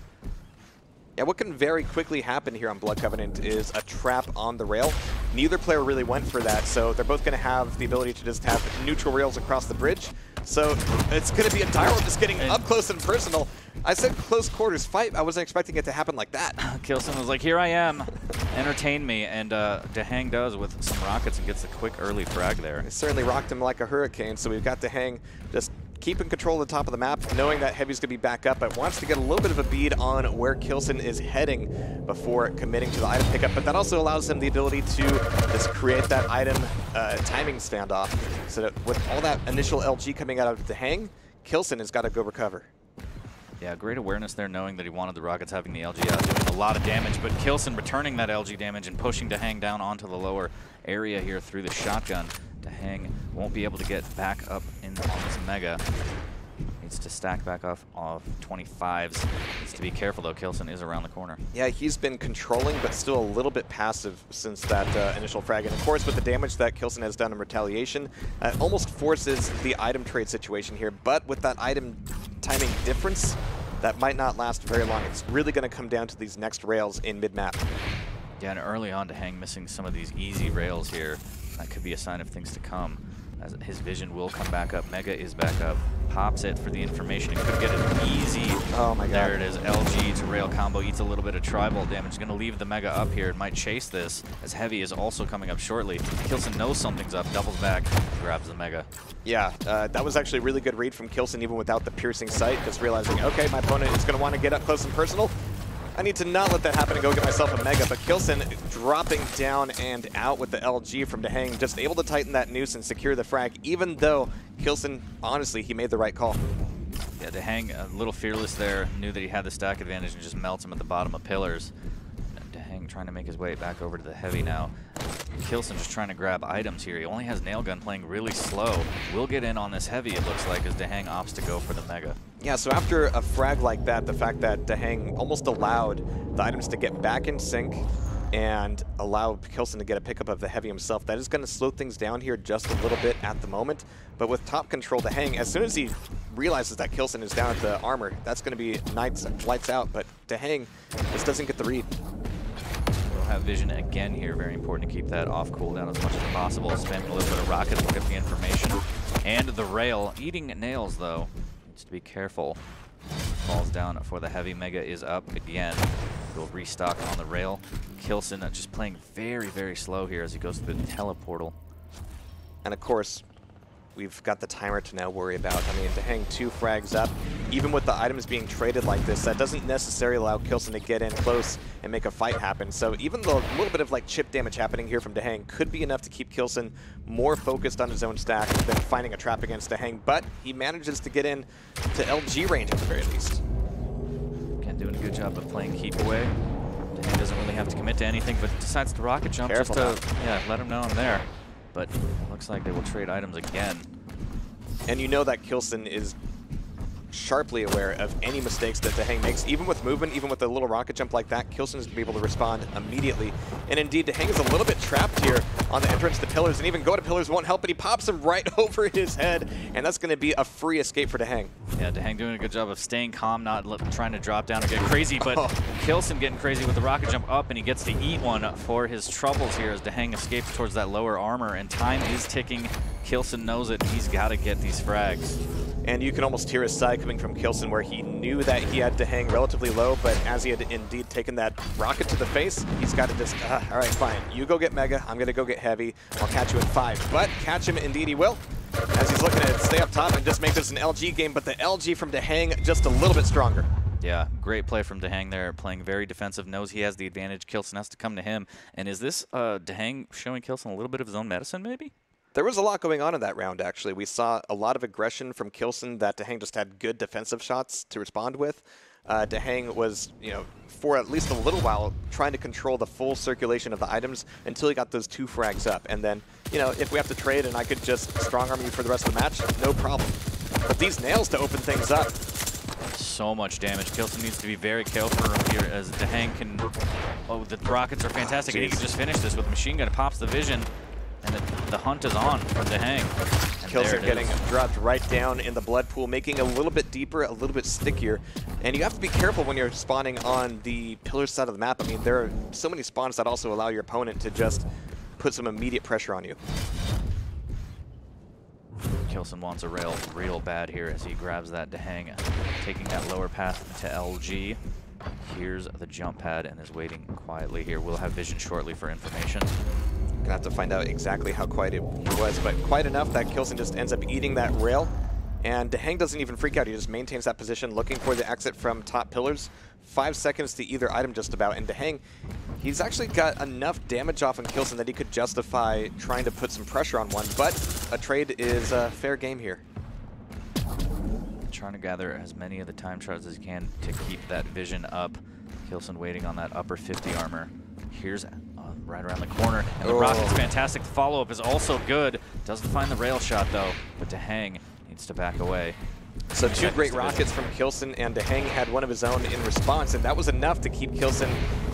Yeah, what can very quickly happen here on Blood Covenant is a trap on the rail. Neither player really went for that, so they're both going to have the ability to just have neutral rails across the bridge. So it's going to be a Dyro just getting up close and personal. I said close quarters fight. I wasn't expecting it to happen like that. K.llsen was like, here I am. Entertain me. And Dahang does with some rockets and gets a quick early frag there. It certainly rocked him like a hurricane, so we've got Dahang just keeping control of the top of the map, knowing that Heavy's going to be back up, but wants to get a little bit of a bead on where K.llsen is heading before committing to the item pickup. But that also allows him the ability to just create that item timing standoff, so that with all that initial LG coming out of Dahang, K.llsen has got to go recover. Yeah, great awareness there, knowing that he wanted the rockets having the LG out, doing a lot of damage, but K.llsen returning that LG damage and pushing Dahang down onto the lower area here through the shotgun. Dahang won't be able to get back up on this Mega. Needs to stack back off 25s. Needs to be careful, though. K.llsen is around the corner. Yeah, he's been controlling, but still a little bit passive since that initial frag. And of course, with the damage that K.llsen has done in retaliation, almost forces the item trade situation here. But with that item timing difference, that might not last very long. It's really going to come down to these next rails in mid-map. Yeah, and early on, Dahang missing some of these easy rails here. That could be a sign of things to come. as his vision will come back up. Mega is back up, pops it for the information. It could get an easy. Oh my god. There it is. LG to rail combo, eats a little bit of tribal damage. Is going to leave the Mega up here. It might chase this, as Heavy is also coming up shortly. K1llsen knows something's up, doubles back, grabs the Mega. Yeah, that was actually a really good read from K1llsen even without the piercing sight, just realizing, okay, my opponent is going to want to get up close and personal. I need to not let that happen and go get myself a Mega, but K1llsen dropping down and out with the LG from Dahang, just able to tighten that noose and secure the frag, even though K1llsen, honestly, he made the right call. Yeah, Dahang a little fearless there, knew that he had the stack advantage and just melts him at the bottom of pillars. Dahang trying to make his way back over to the Heavy now. K1llsen just trying to grab items here. He only has Nail Gun playing really slow. Will get in on this Heavy, it looks like, as Dahang opts to go for the Mega. Yeah, so after a frag like that, the fact that Dahang almost allowed the items to get back in sync and allow K1llsen to get a pickup of the Heavy himself, that is going to slow things down here just a little bit at the moment. But with top control, Dahang, as soon as he realizes that K1llsen is down at the armor, that's going to be lights out. But Dahang just doesn't get the read. Have vision again here. Very important to keep that off cooldown as much as possible. Spamming a little bit of rockets, look at the information. And the rail. Eating nails, though. Needs to be careful. Falls down for the Heavy. Mega is up again. He'll restock on the rail. K1llsen just playing very, very slow here as he goes through the teleportal. And of course, we've got the timer to now worry about. I mean, Dahang 2 frags up, even with the items being traded like this, that doesn't necessarily allow K1llsen to get in close and make a fight happen. So even though a little bit of like chip damage happening here from Dahang could be enough to keep K1llsen more focused on his own stack than finding a trap against Dahang, but he manages to get in to LG range at the very least. Again, doing a good job of playing keep away. Dahang doesn't really have to commit to anything, but decides to rocket jump just to let him know I'm there. But it looks like they will trade items again. And you know that K1llsen is sharply aware of any mistakes that Dahang makes. Even with movement, even with a little rocket jump like that, K1llsen is going to be able to respond immediately. And indeed, Dahang is a little bit trapped here on the entrance to pillars, and even go to pillars won't help, but he pops him right over his head, and that's going to be a free escape for Dahang. Yeah, Dahang doing a good job of staying calm, not trying to drop down or get crazy, but K1llsen getting crazy with the rocket jump up, and he gets to eat one for his troubles here as Dahang escapes towards that lower armor, and time is ticking. K1llsen knows it, and he's got to get these frags. And you can almost hear his sigh coming from K1llsen, where he knew that he had Dahang relatively low, but as he had indeed taken that rocket to the face, he's got to just, all right, fine, you go get Mega, I'm going to go get Heavy, I'll catch you in 5. But catch him, indeed he will, as he's looking to stay up top and just make this an LG game, but the LG from Dahang just a little bit stronger. Yeah, great play from Dahang there, playing very defensive, knows he has the advantage, K1llsen has to come to him. And is this Dahang showing K1llsen a little bit of his own medicine, maybe? There was a lot going on in that round, actually. We saw a lot of aggression from K1llsen that Dahang just had good defensive shots to respond with. Dahang was, for at least a little while, trying to control the full circulation of the items until he got those 2 frags up. And then, if we have to trade and I could just strong-arm you for the rest of the match, no problem. But these nails to open things up. So much damage. K1llsen needs to be very careful here as Dahang can... Oh, the rockets are fantastic, and he can just finish this with machine gun. It pops the vision. And the hunt is on for Dahang. K1llsen getting dropped right down in the blood pool, making it a little bit deeper, a little bit stickier. And you have to be careful when you're spawning on the pillar side of the map. I mean, there are so many spawns that also allow your opponent to just put some immediate pressure on you. K1llsen wants a rail real bad here as he grabs that Dahang, taking that lower path to LG. Here's the jump pad and is waiting quietly here. We'll have vision shortly for information. Gonna have to find out exactly how quiet it was, but quite enough that K1llsen just ends up eating that rail. And Dahang doesn't even freak out, he just maintains that position, looking for the exit from top pillars. 5 seconds to either item just about, and Dahang, he's actually got enough damage off on K1llsen that he could justify trying to put some pressure on one, but a trade is a fair game here. Trying to gather as many of the time shards as he can to keep that vision up. K1llsen waiting on that upper 50 armor. Here's right around the corner, and the rocket's fantastic. The follow-up is also good. Doesn't find the rail shot, though, but Dahang needs to back away. So 2 great rockets from K1llsen, and Dahang had one of his own in response, and that was enough to keep K1llsen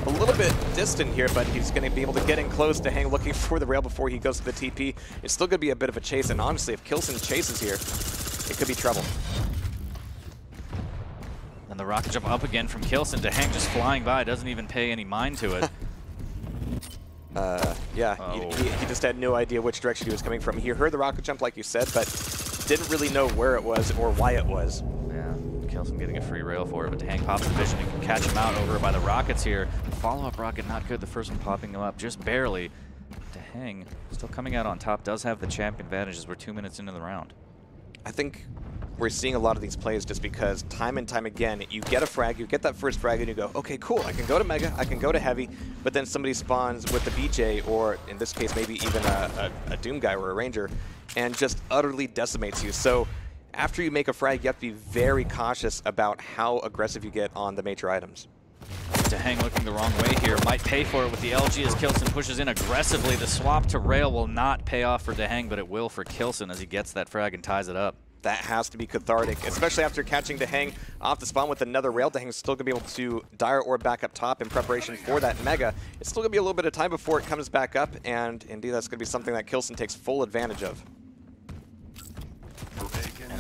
a little bit distant here, but he's going to be able to get in close. Dahang looking for the rail before he goes to the TP. It's still going to be a bit of a chase, and honestly, if K1llsen chases here, it could be trouble. And the rocket jump up again from K1llsen. Dahang just flying by, doesn't even pay any mind to it. Yeah, he just had no idea which direction he was coming from. He heard the rocket jump, like you said, but didn't really know where it was or why it was. Yeah, K1llsen getting a free rail for it, but Dahang pops the vision and can catch him out over by the rockets here. Follow-up rocket not good. The first one popping him up just barely. Dahang still coming out on top, does have the champ advantage as we're 2 minutes into the round. I think we're seeing a lot of these plays just because time and time again, you get a frag, you get that first frag, and you go, okay, cool, I can go to Mega, I can go to Heavy, but then somebody spawns with the BJ, or in this case, maybe even a Doom guy or a Ranger, and just utterly decimates you. So after you make a frag, you have to be very cautious about how aggressive you get on the major items. Dahang looking the wrong way here, might pay for it with the LG as K1llsen pushes in aggressively. The swap to rail will not pay off for Dahang, but it will for K1llsen as he gets that frag and ties it up. That has to be cathartic, especially after catching Dahang off the spawn with another rail. Dahang's still going to be able to Dire Orb back up top in preparation for that Mega. It's still going to be a little bit of time before it comes back up, and indeed that's going to be something that K1llsen takes full advantage of.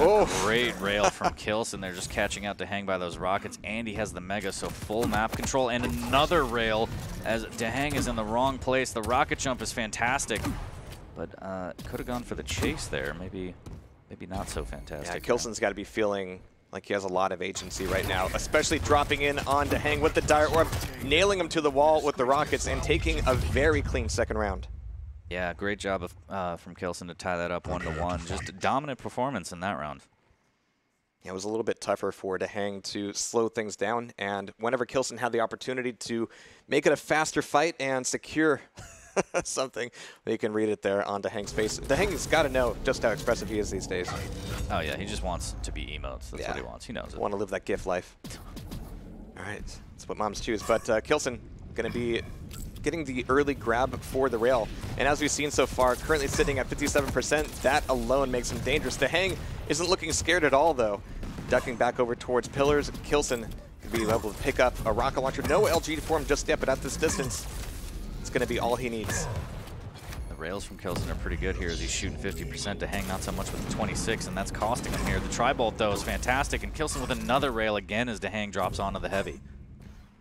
Oh, great rail from K1llsen. They're just catching out Dahang by those rockets, and he has the Mega, so full map control, and another rail as Dahang is in the wrong place. The rocket jump is fantastic, but could have gone for the chase there. Maybe not so fantastic. Yeah, K1llsen's got to be feeling like he has a lot of agency right now, especially dropping in on Dahang with the Dire Orb, nailing him to the wall with the rockets, and taking a very clean second round. Yeah, great job of from K1llsen to tie that up 1-1. Just a dominant performance in that round. Yeah, it was a little bit tougher for Dahang to slow things down, and whenever K1llsen had the opportunity to make it a faster fight and secure something, you can read it there on Dahang's face. Dahang's got to know just how expressive he is these days. Oh yeah, he just wants to be emotes. That's what he wants. He knows it. Want to live that GIF life. All right, that's what moms choose. But K1llsen going to be getting the early grab for the rail. And as we've seen so far, currently sitting at 57%, that alone makes him dangerous. Dahang isn't looking scared at all, though. Ducking back over towards pillars. K1llsen could be able to pick up a rocket launcher. No LG for him just yet, but at this distance, it's going to be all he needs. The rails from K1llsen are pretty good here as he's shooting 50%. Dahang not so much with the 26, and that's costing him here. The tri-bolt, though, is fantastic, and K1llsen with another rail again as Dahang drops onto the heavy.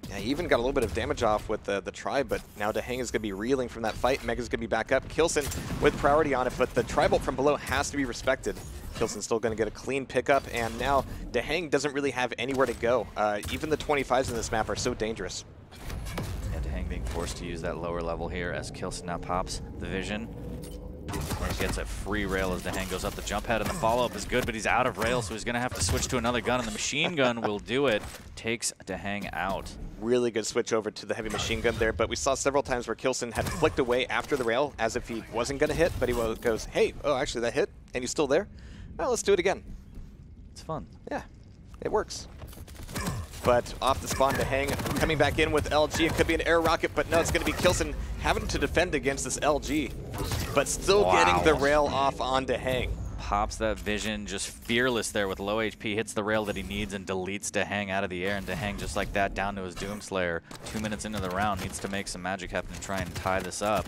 Yeah, he even got a little bit of damage off with the try, but now Dahang is going to be reeling from that fight. Mega's going to be back up. K1llsen with priority on it, but the tri-bolt from below has to be respected. K1llsen's still going to get a clean pickup, and now Dahang doesn't really have anywhere to go. Even the 25s in this map are so dangerous. Yeah, Dahang being forced to use that lower level here as K1llsen now pops the vision. And gets a free rail as Dahang goes up the jump head, and the follow-up is good, but he's out of rail, so he's going to have to switch to another gun, and the machine gun will do it. Takes Dahang out. Really good switch over to the heavy machine gun there, but we saw several times where K1llsen had flicked away after the rail as if he wasn't going to hit, but he goes, hey, oh, actually that hit, and he's still there? Well, let's do it again. It's fun. Yeah, it works. But off the spawn, Dahang coming back in with LG. It could be an air rocket, but no, it's going to be K1llsen having to defend against this LG, but still getting the rail off on Dahang. Pops that vision, just fearless there with low HP, hits the rail that he needs and deletes Dahang out of the air, and Dahang just like that down to his Doomslayer. 2 minutes into the round, needs to make some magic happen and try and tie this up.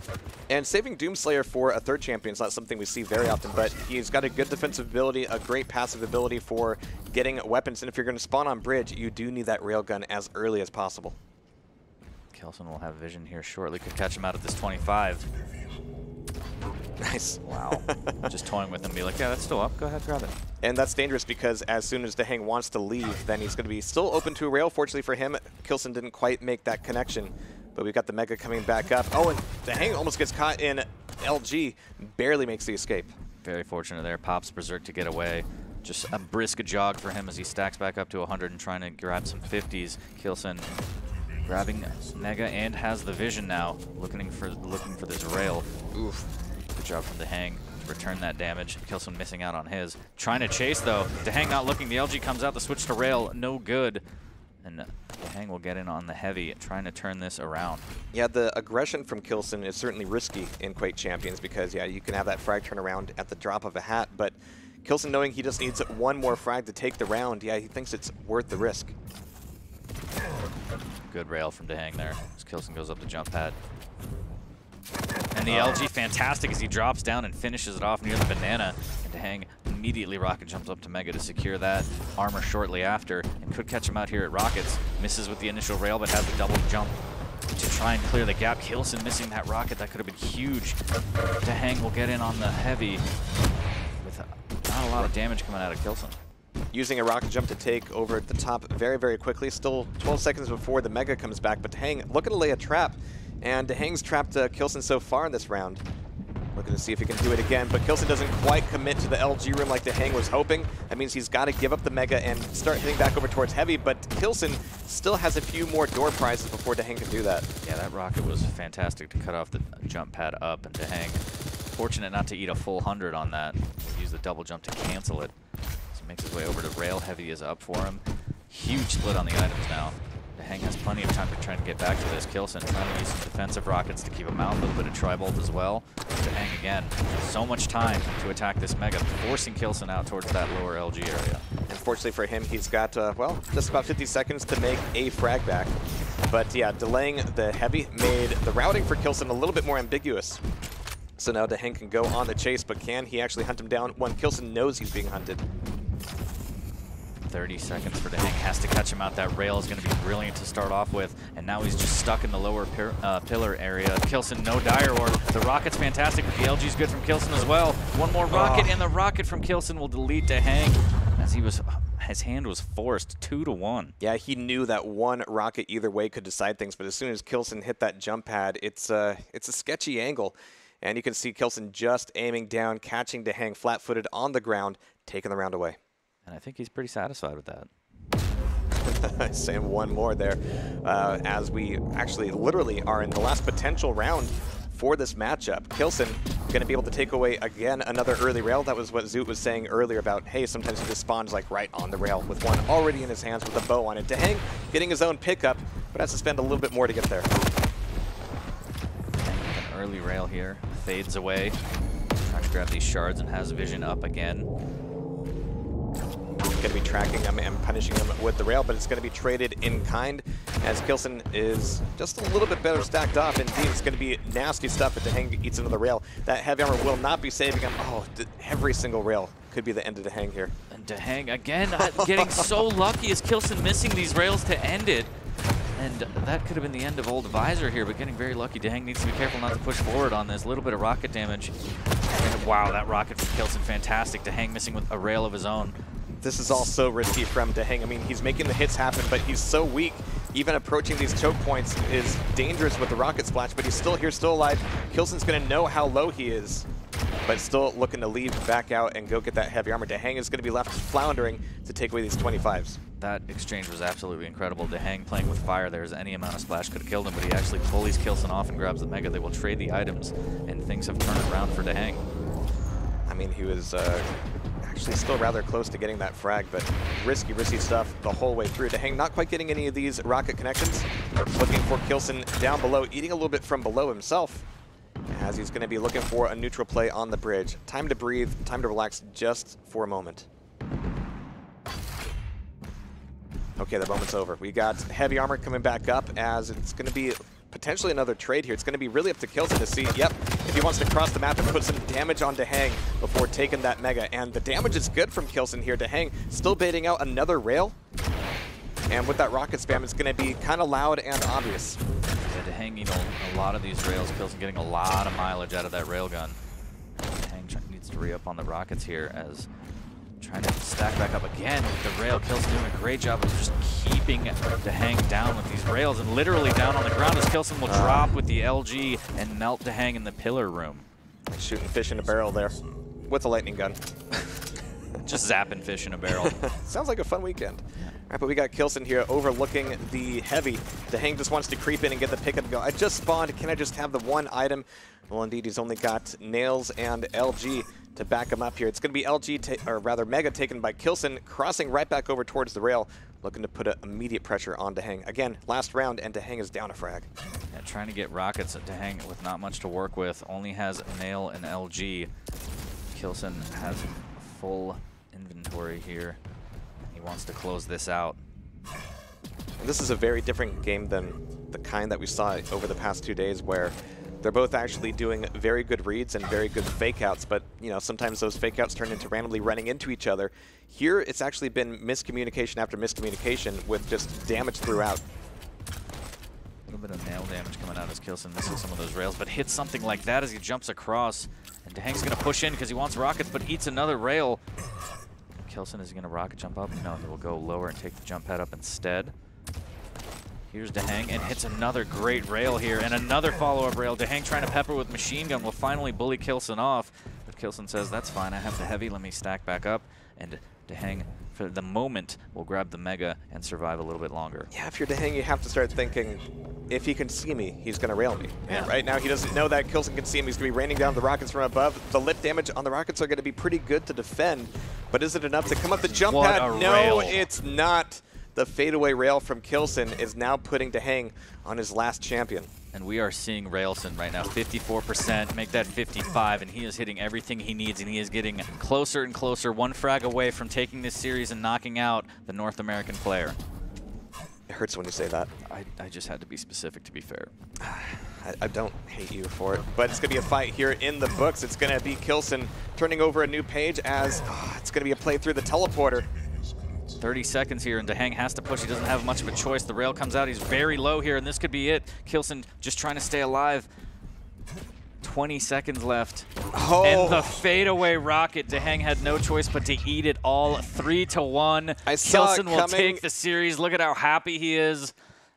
And saving Doomslayer for a third champion is not something we see very often, but he's got a good defensive ability, a great passive ability for getting weapons, and if you're going to spawn on bridge, you do need that railgun as early as possible. K1llsen will have vision here shortly, could catch him out at this 25. Nice. Wow. Just toying with him, be like, yeah, that's still up. Go ahead, grab it. And that's dangerous because as soon as Dahang wants to leave, then he's going to be still open to a rail. Fortunately for him, K1llsen didn't quite make that connection. But we've got the Mega coming back up. Oh, and Dahang almost gets caught in LG. Barely makes the escape. Very fortunate there. Pops Berserk to get away. Just a brisk jog for him as he stacks back up to 100 and trying to grab some 50s. K1llsen grabbing Mega and has the vision now, looking for this rail. Oof. Good job from Dahang to return that damage. K1llsen missing out on his. Trying to chase though. Dahang not looking. The LG comes out. The switch to rail, no good. And Dahang will get in on the heavy, trying to turn this around. Yeah, the aggression from K1llsen is certainly risky in Quake Champions because, yeah, you can have that frag turnaround at the drop of a hat, but K1llsen knowing he just needs one more frag to take the round, yeah, he thinks it's worth the risk. Good rail from Dahang there as K1llsen goes up the jump pad. And the LG fantastic as he drops down and finishes it off near the banana. And Dahang immediately rocket jumps up to Mega to secure that armor shortly after and could catch him out here at rockets. Misses with the initial rail but has the double jump. to try and clear the gap. K.llsen missing that rocket. That could have been huge. Dahang will get in on the heavy with not a lot of damage coming out of K.llsen. Using a rocket jump to take over at the top very, very quickly. Still 12 seconds before the Mega comes back, but Dahang looking to lay a trap. And Dahang's trapped K.llsen so far in this round. Looking to see if he can do it again, but K.llsen doesn't quite commit to the LG room like Dahang was hoping. That means he's got to give up the Mega and start hitting back over towards Heavy, but K.llsen still has a few more door prizes before Dahang can do that. Yeah, that rocket was fantastic to cut off the jump pad up, and Dahang, fortunate not to eat a full 100 on that. Use the double jump to cancel it. So he makes his way over to rail. Heavy is up for him. Huge split on the items now. Dahang has plenty of time to try to get back to this. K.llsen trying to use some defensive rockets to keep him out. A little bit of tri-bolt as well. Dahang again, so much time to attack this Mega, forcing K.llsen out towards that lower LG area. Unfortunately for him, he's got, well, just about 50 seconds to make a frag back. But yeah, delaying the Heavy made the routing for K.llsen a little bit more ambiguous. So now Dahang can go on the chase, but can he actually hunt him down when K.llsen knows he's being hunted? 30 seconds for Dahang, has to catch him out. That rail is going to be brilliant to start off with, and now he's just stuck in the lower pillar area. K.llsen, no Dire Orb. The rocket's fantastic, but the LG's good from K.llsen as well. One more rocket, and the rocket from K.llsen will delete Dahang, as his hand was forced 2-1. Yeah, he knew that one rocket either way could decide things, but as soon as K.llsen hit that jump pad, it's a sketchy angle. And you can see K.llsen just aiming down, catching Dahang flat-footed on the ground, taking the round away. And I think he's pretty satisfied with that. Saying one more there, as we actually literally are in the last potential round for this matchup. K.llsen going to be able to take away, again, another early rail. That was what Zoot was saying earlier about, hey, sometimes he just spawns like right on the rail with one already in his hands with a bow on it. Dahang getting his own pickup, but has to spend a little bit more to get there. An early rail here, fades away. Trying to grab these shards and has vision up again. Going to be tracking him and punishing him with the rail, but it's going to be traded in kind as K.llsen is just a little bit better stacked up. Indeed, it's going to be nasty stuff if Dahang eats into the rail. That heavy armor will not be saving him. Oh, every single rail could be the end of Dahang here. And Dahang, again, getting so lucky as K.llsen missing these rails to end it. And that could have been the end of Old Visor here, but getting very lucky. Dahang needs to be careful not to push forward on this. Little bit of rocket damage. And wow, that rocket from K.llsen, fantastic. Dahang missing with a rail of his own. This is all so risky from Dahang. I mean, he's making the hits happen, but he's so weak. Even approaching these choke points is dangerous with the rocket splash, but he's still here, still alive. K.llsen's going to know how low he is, but still looking to leave back out and go get that heavy armor. Dahang is going to be left floundering to take away these 25s. That exchange was absolutely incredible. Dahang playing with fire there, as any amount of splash could have killed him, but he actually bullies K.llsen off and grabs the Mega. They will trade the items, and things have turned around for Dahang. I mean, he was actually still rather close to getting that frag, but risky stuff the whole way through. Dahang not quite getting any of these rocket connections. Looking for K.llsen down below, eating a little bit from below himself, as he's going to be looking for a neutral play on the bridge. Time to breathe, time to relax just for a moment. Okay, the moment's over. We got heavy armor coming back up, as it's going to be potentially another trade here. It's going to be really up to K.llsen to see, yep, if he wants to cross the map and put some damage on Dahang before taking that Mega. And the damage is good from K.llsen here. Dahang still baiting out another rail. And with that rocket spam, it's going to be kind of loud and obvious. Yeah, Dahang, you know, a lot of these rails, K.llsen getting a lot of mileage out of that railgun. Dahang needs to re-up on the rockets here, as trying to stack back up again with the rail. K.llsen doing a great job of just keeping Dahang down with these rails, and literally down on the ground, as K.llsen will drop with the LG and melt Dahang in the pillar room. Shooting fish in a barrel there with a lightning gun. Just zapping fish in a barrel. Sounds like a fun weekend. Yeah. All right, but we got K.llsen here overlooking the heavy. Dahang just wants to creep in and get the pickup and go, I just spawned, can I just have the one item? Well, indeed, he's only got Nails and LG to back him up here. It's going to be LG, or rather Mega, taken by K.llsen, crossing right back over towards the rail, looking to put immediate pressure on Dahang. Again, last round, and Dahang is down a frag. Yeah, trying to get rockets at Dahang with not much to work with. Only has Nail and LG. K.llsen has full inventory here. He wants to close this out. And this is a very different game than the kind that we saw over the past 2 days, where they're both actually doing very good reads and very good fake-outs, but you know, sometimes those fake-outs turn into randomly running into each other. Here, it's actually been miscommunication after miscommunication with just damage throughout. little bit of nail damage coming out as Q1llsen misses some of those rails, but hits something like that as he jumps across. And Dahang's going to push in because he wants rockets, but eats another rail. Q1llsen is going to rocket jump up. No, he will go lower and take the jump pad up instead. Here's Dahang and hits another great rail here and another follow-up rail. Dahang trying to pepper with machine gun will finally bully Q1llsen off. But Q1llsen says, that's fine, I have the heavy, let me stack back up. And Dahang, for the moment, will grab the Mega and survive a little bit longer. Yeah, if you're Dahang, you have to start thinking, if he can see me, he's going to rail me. Yeah. And right now, he doesn't know that Q1llsen can see him. He's going to be raining down the rockets from above. The lit damage on the rockets are going to be pretty good to defend. But is it enough to come up the jump pad? No, it's not. The fadeaway rail from Q1llsen is now putting Dahang on his last champion. And we are seeing Railson right now, 54%, make that 55, and he is hitting everything he needs, and he is getting closer and closer, one frag away from taking this series and knocking out the North American player. It hurts when you say that. I just had to be specific to be fair. I don't hate you for it, but it's going to be a fight here in the books. It's going to be Q1llsen turning over a new page as it's going to be a play through the teleporter. 30 seconds here, and Dahang has to push. He doesn't have much of a choice. The rail comes out. He's very low here, and this could be it. Q1llsen just trying to stay alive. 20 seconds left. Oh. And the fadeaway rocket. Dahang had no choice but to eat it all. 3-1. Q1llsen will take the series. Look at how happy he is.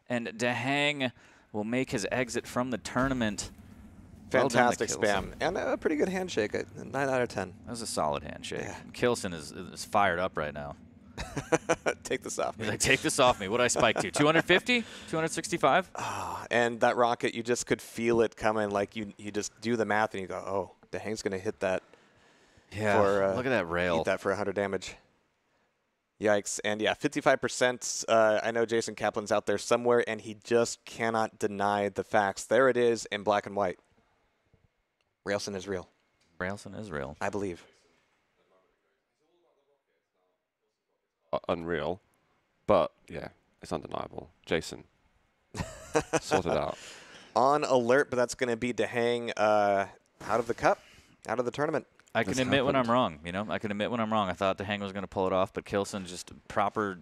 And Dahang will make his exit from the tournament. Fantastic spam. And a pretty good handshake. 9 out of 10. That was a solid handshake. Yeah. Q1llsen is fired up right now. Take this off me. He's like, take this off me. What did I spike to? 250? 265? And that rocket, you just could feel it coming. Like you just do the math and you go, oh, Dahang's going to hit that. Yeah, for, look at that rail. Eat that for 100 damage. Yikes. And yeah, 55%. I know Jason Kaplan's out there somewhere, and he just cannot deny the facts. There it is in black and white. Railson is real. Railson is real. I believe. Unreal, but yeah, it's undeniable. Jason, sort it out. On alert, but that's going to be Dahang out of the cup, out of the tournament. I can admit when I'm wrong, you know? I can admit when I'm wrong. I thought Dahang was going to pull it off, but Q1llsen just proper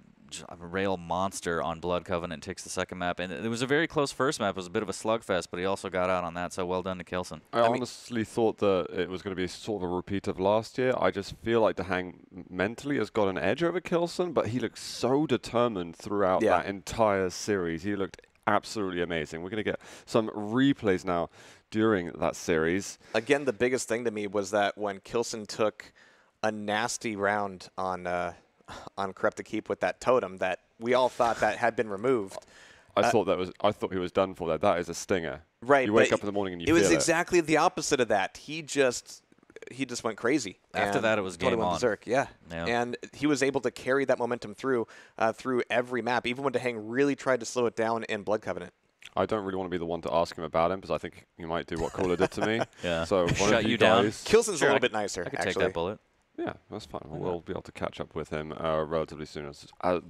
rail monster on Blood Covenant takes the second map. And it was a very close first map. It was a bit of a slugfest, but he also got out on that, so well done to Q1llsen. I honestly thought that it was going to be sort of a repeat of last year. I just feel like Dahang mentally has got an edge over Q1llsen, but he looked so determined throughout that entire series. He looked absolutely amazing. We're going to get some replays now during that series. Again, the biggest thing to me was that when Q1llsen took a nasty round on Corrupt to Keep with that totem that we all thought that had been removed. I thought he was done for that. That is a stinger. Right. You wake up in the morning and you feel it. It was exactly the opposite of that. He just went crazy. After that, it was game on. Berserk. Yeah. And he was able to carry that momentum through every map, even when Dahang really tried to slow it down in Blood Covenant. I don't really want to be the one to ask him about him because I think he might do what Cooler did to me. Yeah. So shut you down. Q1llsen's a little bit nicer. I could take that bullet. Yeah, that's fine. We'll be able to catch up with him relatively soon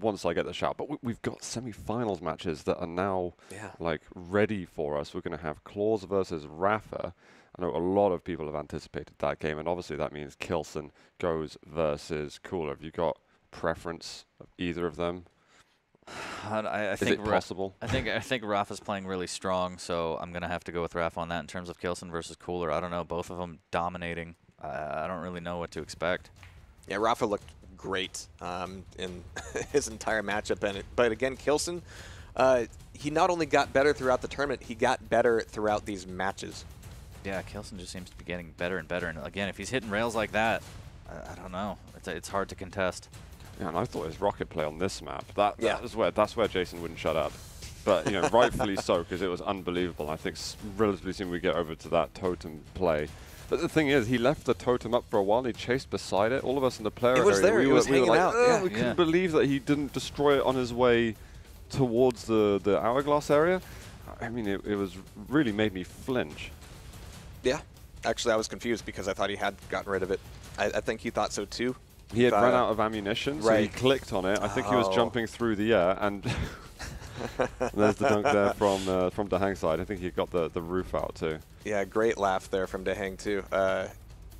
once I get the shout. But we've got semi-finals matches that are now like ready for us. We're going to have Claws versus Rafa. I know a lot of people have anticipated that game, and obviously that means Q1llsen goes versus Cooler. Have you got preference of either of them? I think it possible? I think Rafa's playing really strong, so I'm going to have to go with Rafa on that in terms of Q1llsen versus Cooler. I don't know, both of them dominating. I don't really know what to expect. Yeah, Rafa looked great in his entire matchup. But again, Q1llsen, he not only got better throughout the tournament, he got better throughout these matches. Yeah, Q1llsen just seems to be getting better and better. And again, if he's hitting rails like that, I don't know. It's hard to contest. Yeah, and I thought his rocket play on this map, that's where Jason wouldn't shut up. But, you know, rightfully so, because it was unbelievable. I think relatively soon we get over to that totem play. But the thing is, he left the totem up for a while. He chased beside it. All of us in the player area, there. It was hanging out. We couldn't believe that he didn't destroy it on his way towards the hourglass area. I mean, it was really made me flinch. Yeah. Actually, I was confused because I thought he had gotten rid of it. I think he thought so too. He had run out of ammunition, so he clicked on it. I think he was jumping through the air, and there's the dunk there from Dahang's side. I think he got the roof out too. Yeah, great laugh there from Dahang too.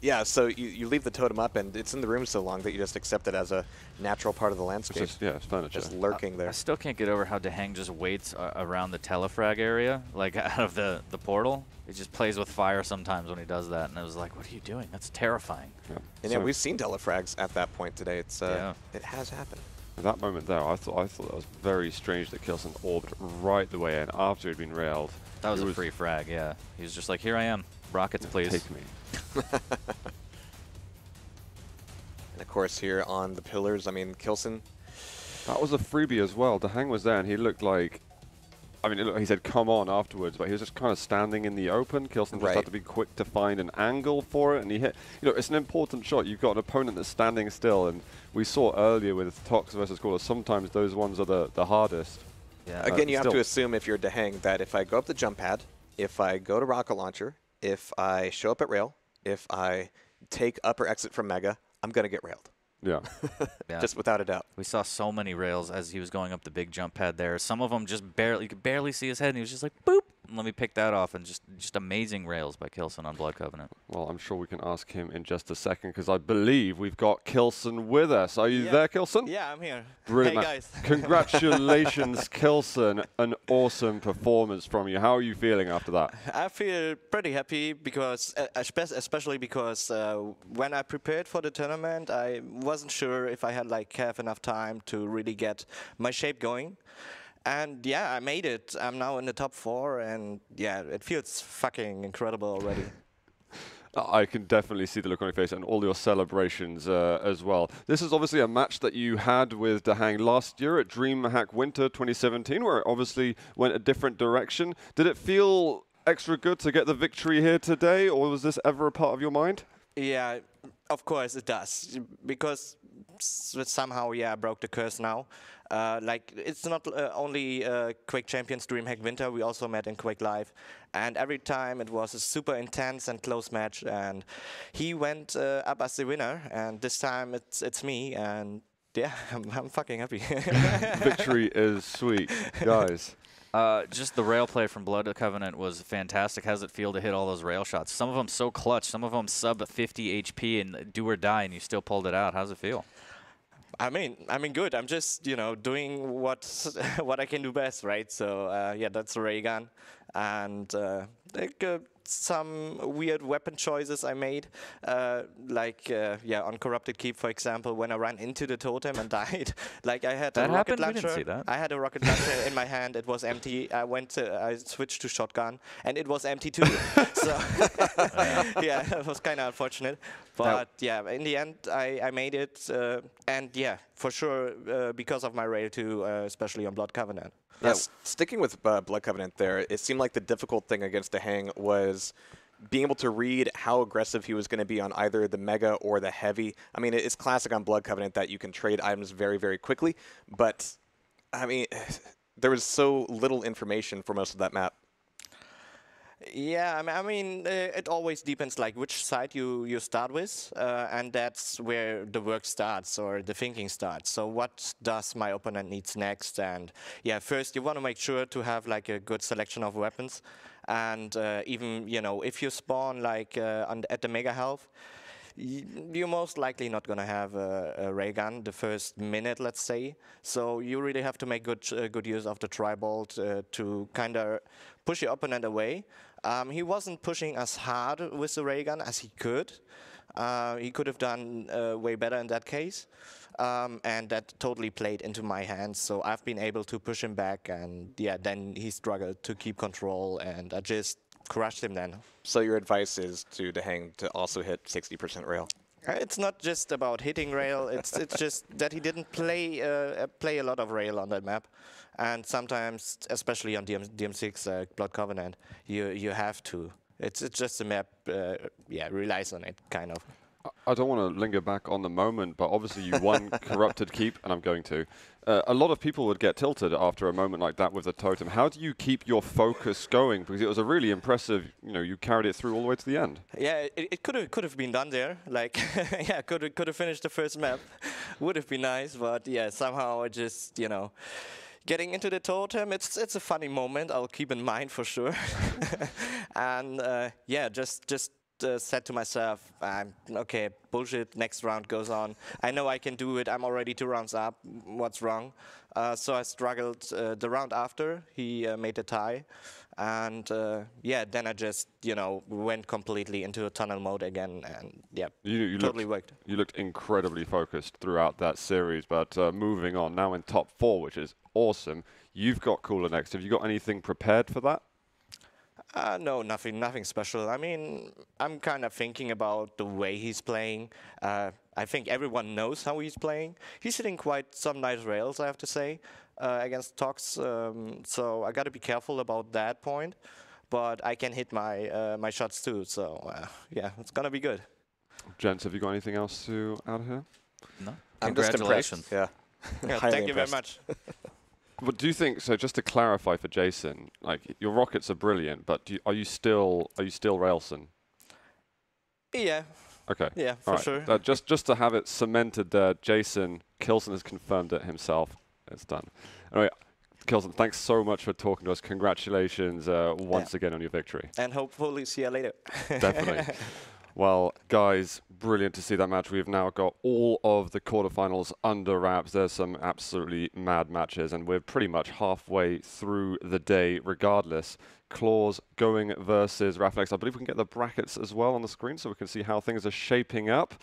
Yeah, so you leave the totem up, and it's in the room so long that you just accept it as a natural part of the landscape. It's just, yeah, it's furniture. Just lurking there. I still can't get over how Dahang just waits around the telefrag area, like out of the portal. He just plays with fire sometimes when he does that, and I was like, what are you doing? That's terrifying. Yeah. And yeah, we've seen telefrags at that point today. It's it has happened. At that moment there, I thought that was very strange that K.llsen orbed right the way in after he'd been railed. That was a free frag, yeah. He was just like, here I am. Rockets, please. Take me. And of course, here on the pillars, I mean, K.llsen. That was a freebie as well. Dahang was there, and he looked like, I mean, he said come on afterwards, but he was just kind of standing in the open. K.llsen just had to be quick to find an angle for it, and he hit. You know, it's an important shot. You've got an opponent that's standing still, and we saw earlier with Tox versus Caller, sometimes those ones are the hardest. Yeah. Again, you have to assume if you're Dahang that if I go up the jump pad, if I go to rocket launcher, if I show up at rail, if I take up or exit from Mega, I'm going to get railed. Yeah. Just without a doubt. We saw so many rails as he was going up the big jump pad there. Some of them just barely, you could barely see his head, and he was just like, boop, and let me pick that off, and just amazing rails by K.llsen on Blood Covenant. Well, I'm sure we can ask him in just a second, because I believe we've got K.llsen with us. Are you there, K.llsen? Yeah, I'm here. Brilliant, hey, guys. Congratulations, K.llsen. An awesome performance from you. How are you feeling after that? I feel pretty happy because, especially because when I prepared for the tournament, I wasn't sure if I had have enough time to really get my shape going. And yeah, I made it. I'm now in the top 4, and yeah, it feels fucking incredible already. I can definitely see the look on your face and all your celebrations as well. This is obviously a match that you had with Dahang last year at DreamHack Winter 2017, where it obviously went a different direction. Did it feel extra good to get the victory here today, or was this ever a part of your mind? Yeah, of course it does, because somehow, yeah, I broke the curse now. It's not only Quake Champions DreamHack Winter, we also met in Quake Live, and every time it was a super intense and close match, and he went up as the winner, and this time it's me, and yeah, I'm fucking happy. Victory is sweet, guys. Just the rail play from Blood Covenant was fantastic. How does it feel to hit all those rail shots? Some of them so clutch, some of them sub 50 HP and do or die, and you still pulled it out. How does it feel? I mean, good. I'm just, doing what I can do best, right? So yeah, that's a ray gun, and some weird weapon choices I made, yeah, on Corrupted Keep, for example, when I ran into the totem and died. Like I had a rocket launcher. We didn't see that. I had a rocket launcher in my hand. It was empty. I switched to shotgun, and it was empty too. So yeah, it was kind of unfortunate. But yeah, in the end, I made it, and yeah, for sure, because of my rail too, especially on Blood Covenant. Yes, sticking with Blood Covenant there, it seemed like the difficult thing against Dahang was being able to read how aggressive he was going to be on either the Mega or the Heavy. I mean, it's classic on Blood Covenant that you can trade items very, very quickly, but, I mean, there was so little information for most of that map. Yeah, I mean, it always depends, like which side you start with, and that's where the work starts or the thinking starts. So what does my opponent needs next? And yeah, first you want to make sure to have like a good selection of weapons, and even if you spawn like at the mega health, you're most likely not going to have a ray gun the first minute, let's say. So you really have to make good use of the tri-bolt to kind of push your opponent away. He wasn't pushing as hard with the ray gun as he could. He could have done way better in that case. And that totally played into my hands. So I've been able to push him back, and yeah, then he struggled to keep control, and I just crushed him then. So your advice is to Dahang to also hit 60% rail? It's not just about hitting rail. It's just that he didn't play a lot of rail on that map, and sometimes, especially on DM6 Blood Covenant, you have to. It's just a map, yeah, relies on it kind of. I don't want to linger back on the moment, but obviously you won Corrupted Keep, and I'm going to. A lot of people would get tilted after a moment like that with the totem. How do you keep your focus going? Because it was a really impressive, you carried it through all the way to the end. Yeah, it could have been done there. Like, yeah, could have finished the first map. Would have been nice, but yeah, somehow it just, getting into the totem, it's a funny moment. I'll keep in mind for sure. And yeah, just said to myself, okay, bullshit, next round goes on. I know I can do it. I'm already 2 rounds up. What's wrong? So I struggled the round after. He made a tie. And yeah, then I just, went completely into a tunnel mode again. And yeah, you totally worked. You looked incredibly focused throughout that series. But moving on, now in top 4, which is awesome. You've got Cooler next. Have you got anything prepared for that? No, nothing special. I mean, I'm kind of thinking about the way he's playing. I think everyone knows how he's playing. He's hitting quite some nice rails, I have to say, against Tox. So I got to be careful about that point. But I can hit my shots too. So yeah, it's gonna be good. Gents, have you got anything else to add here? No. I'm just impressed. Yeah. Thank you very much. But do you think so? Just to clarify for Jason, like your rockets are brilliant, but are you still Llsen? Yeah. Okay. Yeah, for sure. Just to have it cemented there, J.Llsen has confirmed it himself. It's done. Anyway, Llsen, thanks so much for talking to us. Congratulations once again on your victory. And hopefully see you later. Definitely. Well, guys, brilliant to see that match. We've now got all of the quarterfinals under wraps. There's some absolutely mad matches, and we're pretty much halfway through the day regardless. Claws going versus Rafalex. I believe we can get the brackets as well on the screen so we can see how things are shaping up.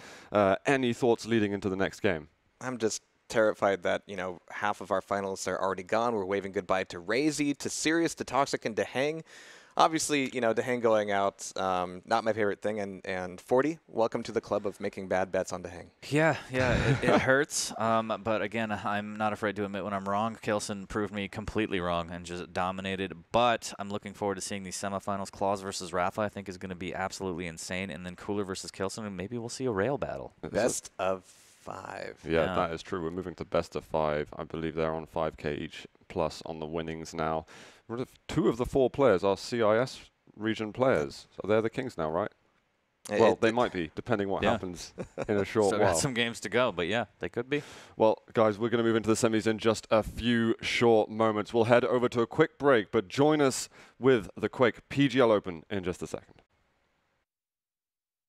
Any thoughts leading into the next game? I'm just terrified that, half of our finalists are already gone. We're waving goodbye to Razy, to Sirius, to Toxic, and Dahang. Obviously, Dahang going out, not my favorite thing. And 40, welcome to the club of making bad bets on Dahang. Yeah, it hurts. But again, I'm not afraid to admit when I'm wrong. Llsen proved me completely wrong and just dominated. But I'm looking forward to seeing these semifinals. Claws versus Rafa, I think, is going to be absolutely insane. And then Cooler versus Llsen, and maybe we'll see a rail battle. Best of 5. Yeah, that is true. We're moving to best of 5. I believe they're on 5K each plus on the winnings now. 2 of the 4 players are CIS region players. So they're the kings now, right? Well, they might be, depending what happens in a short while. Still got some games to go, but yeah, they could be. Well, guys, we're going to move into the semis in just a few short moments. We'll head over to a quick break, but join us with the Quake PGL Open in just a second.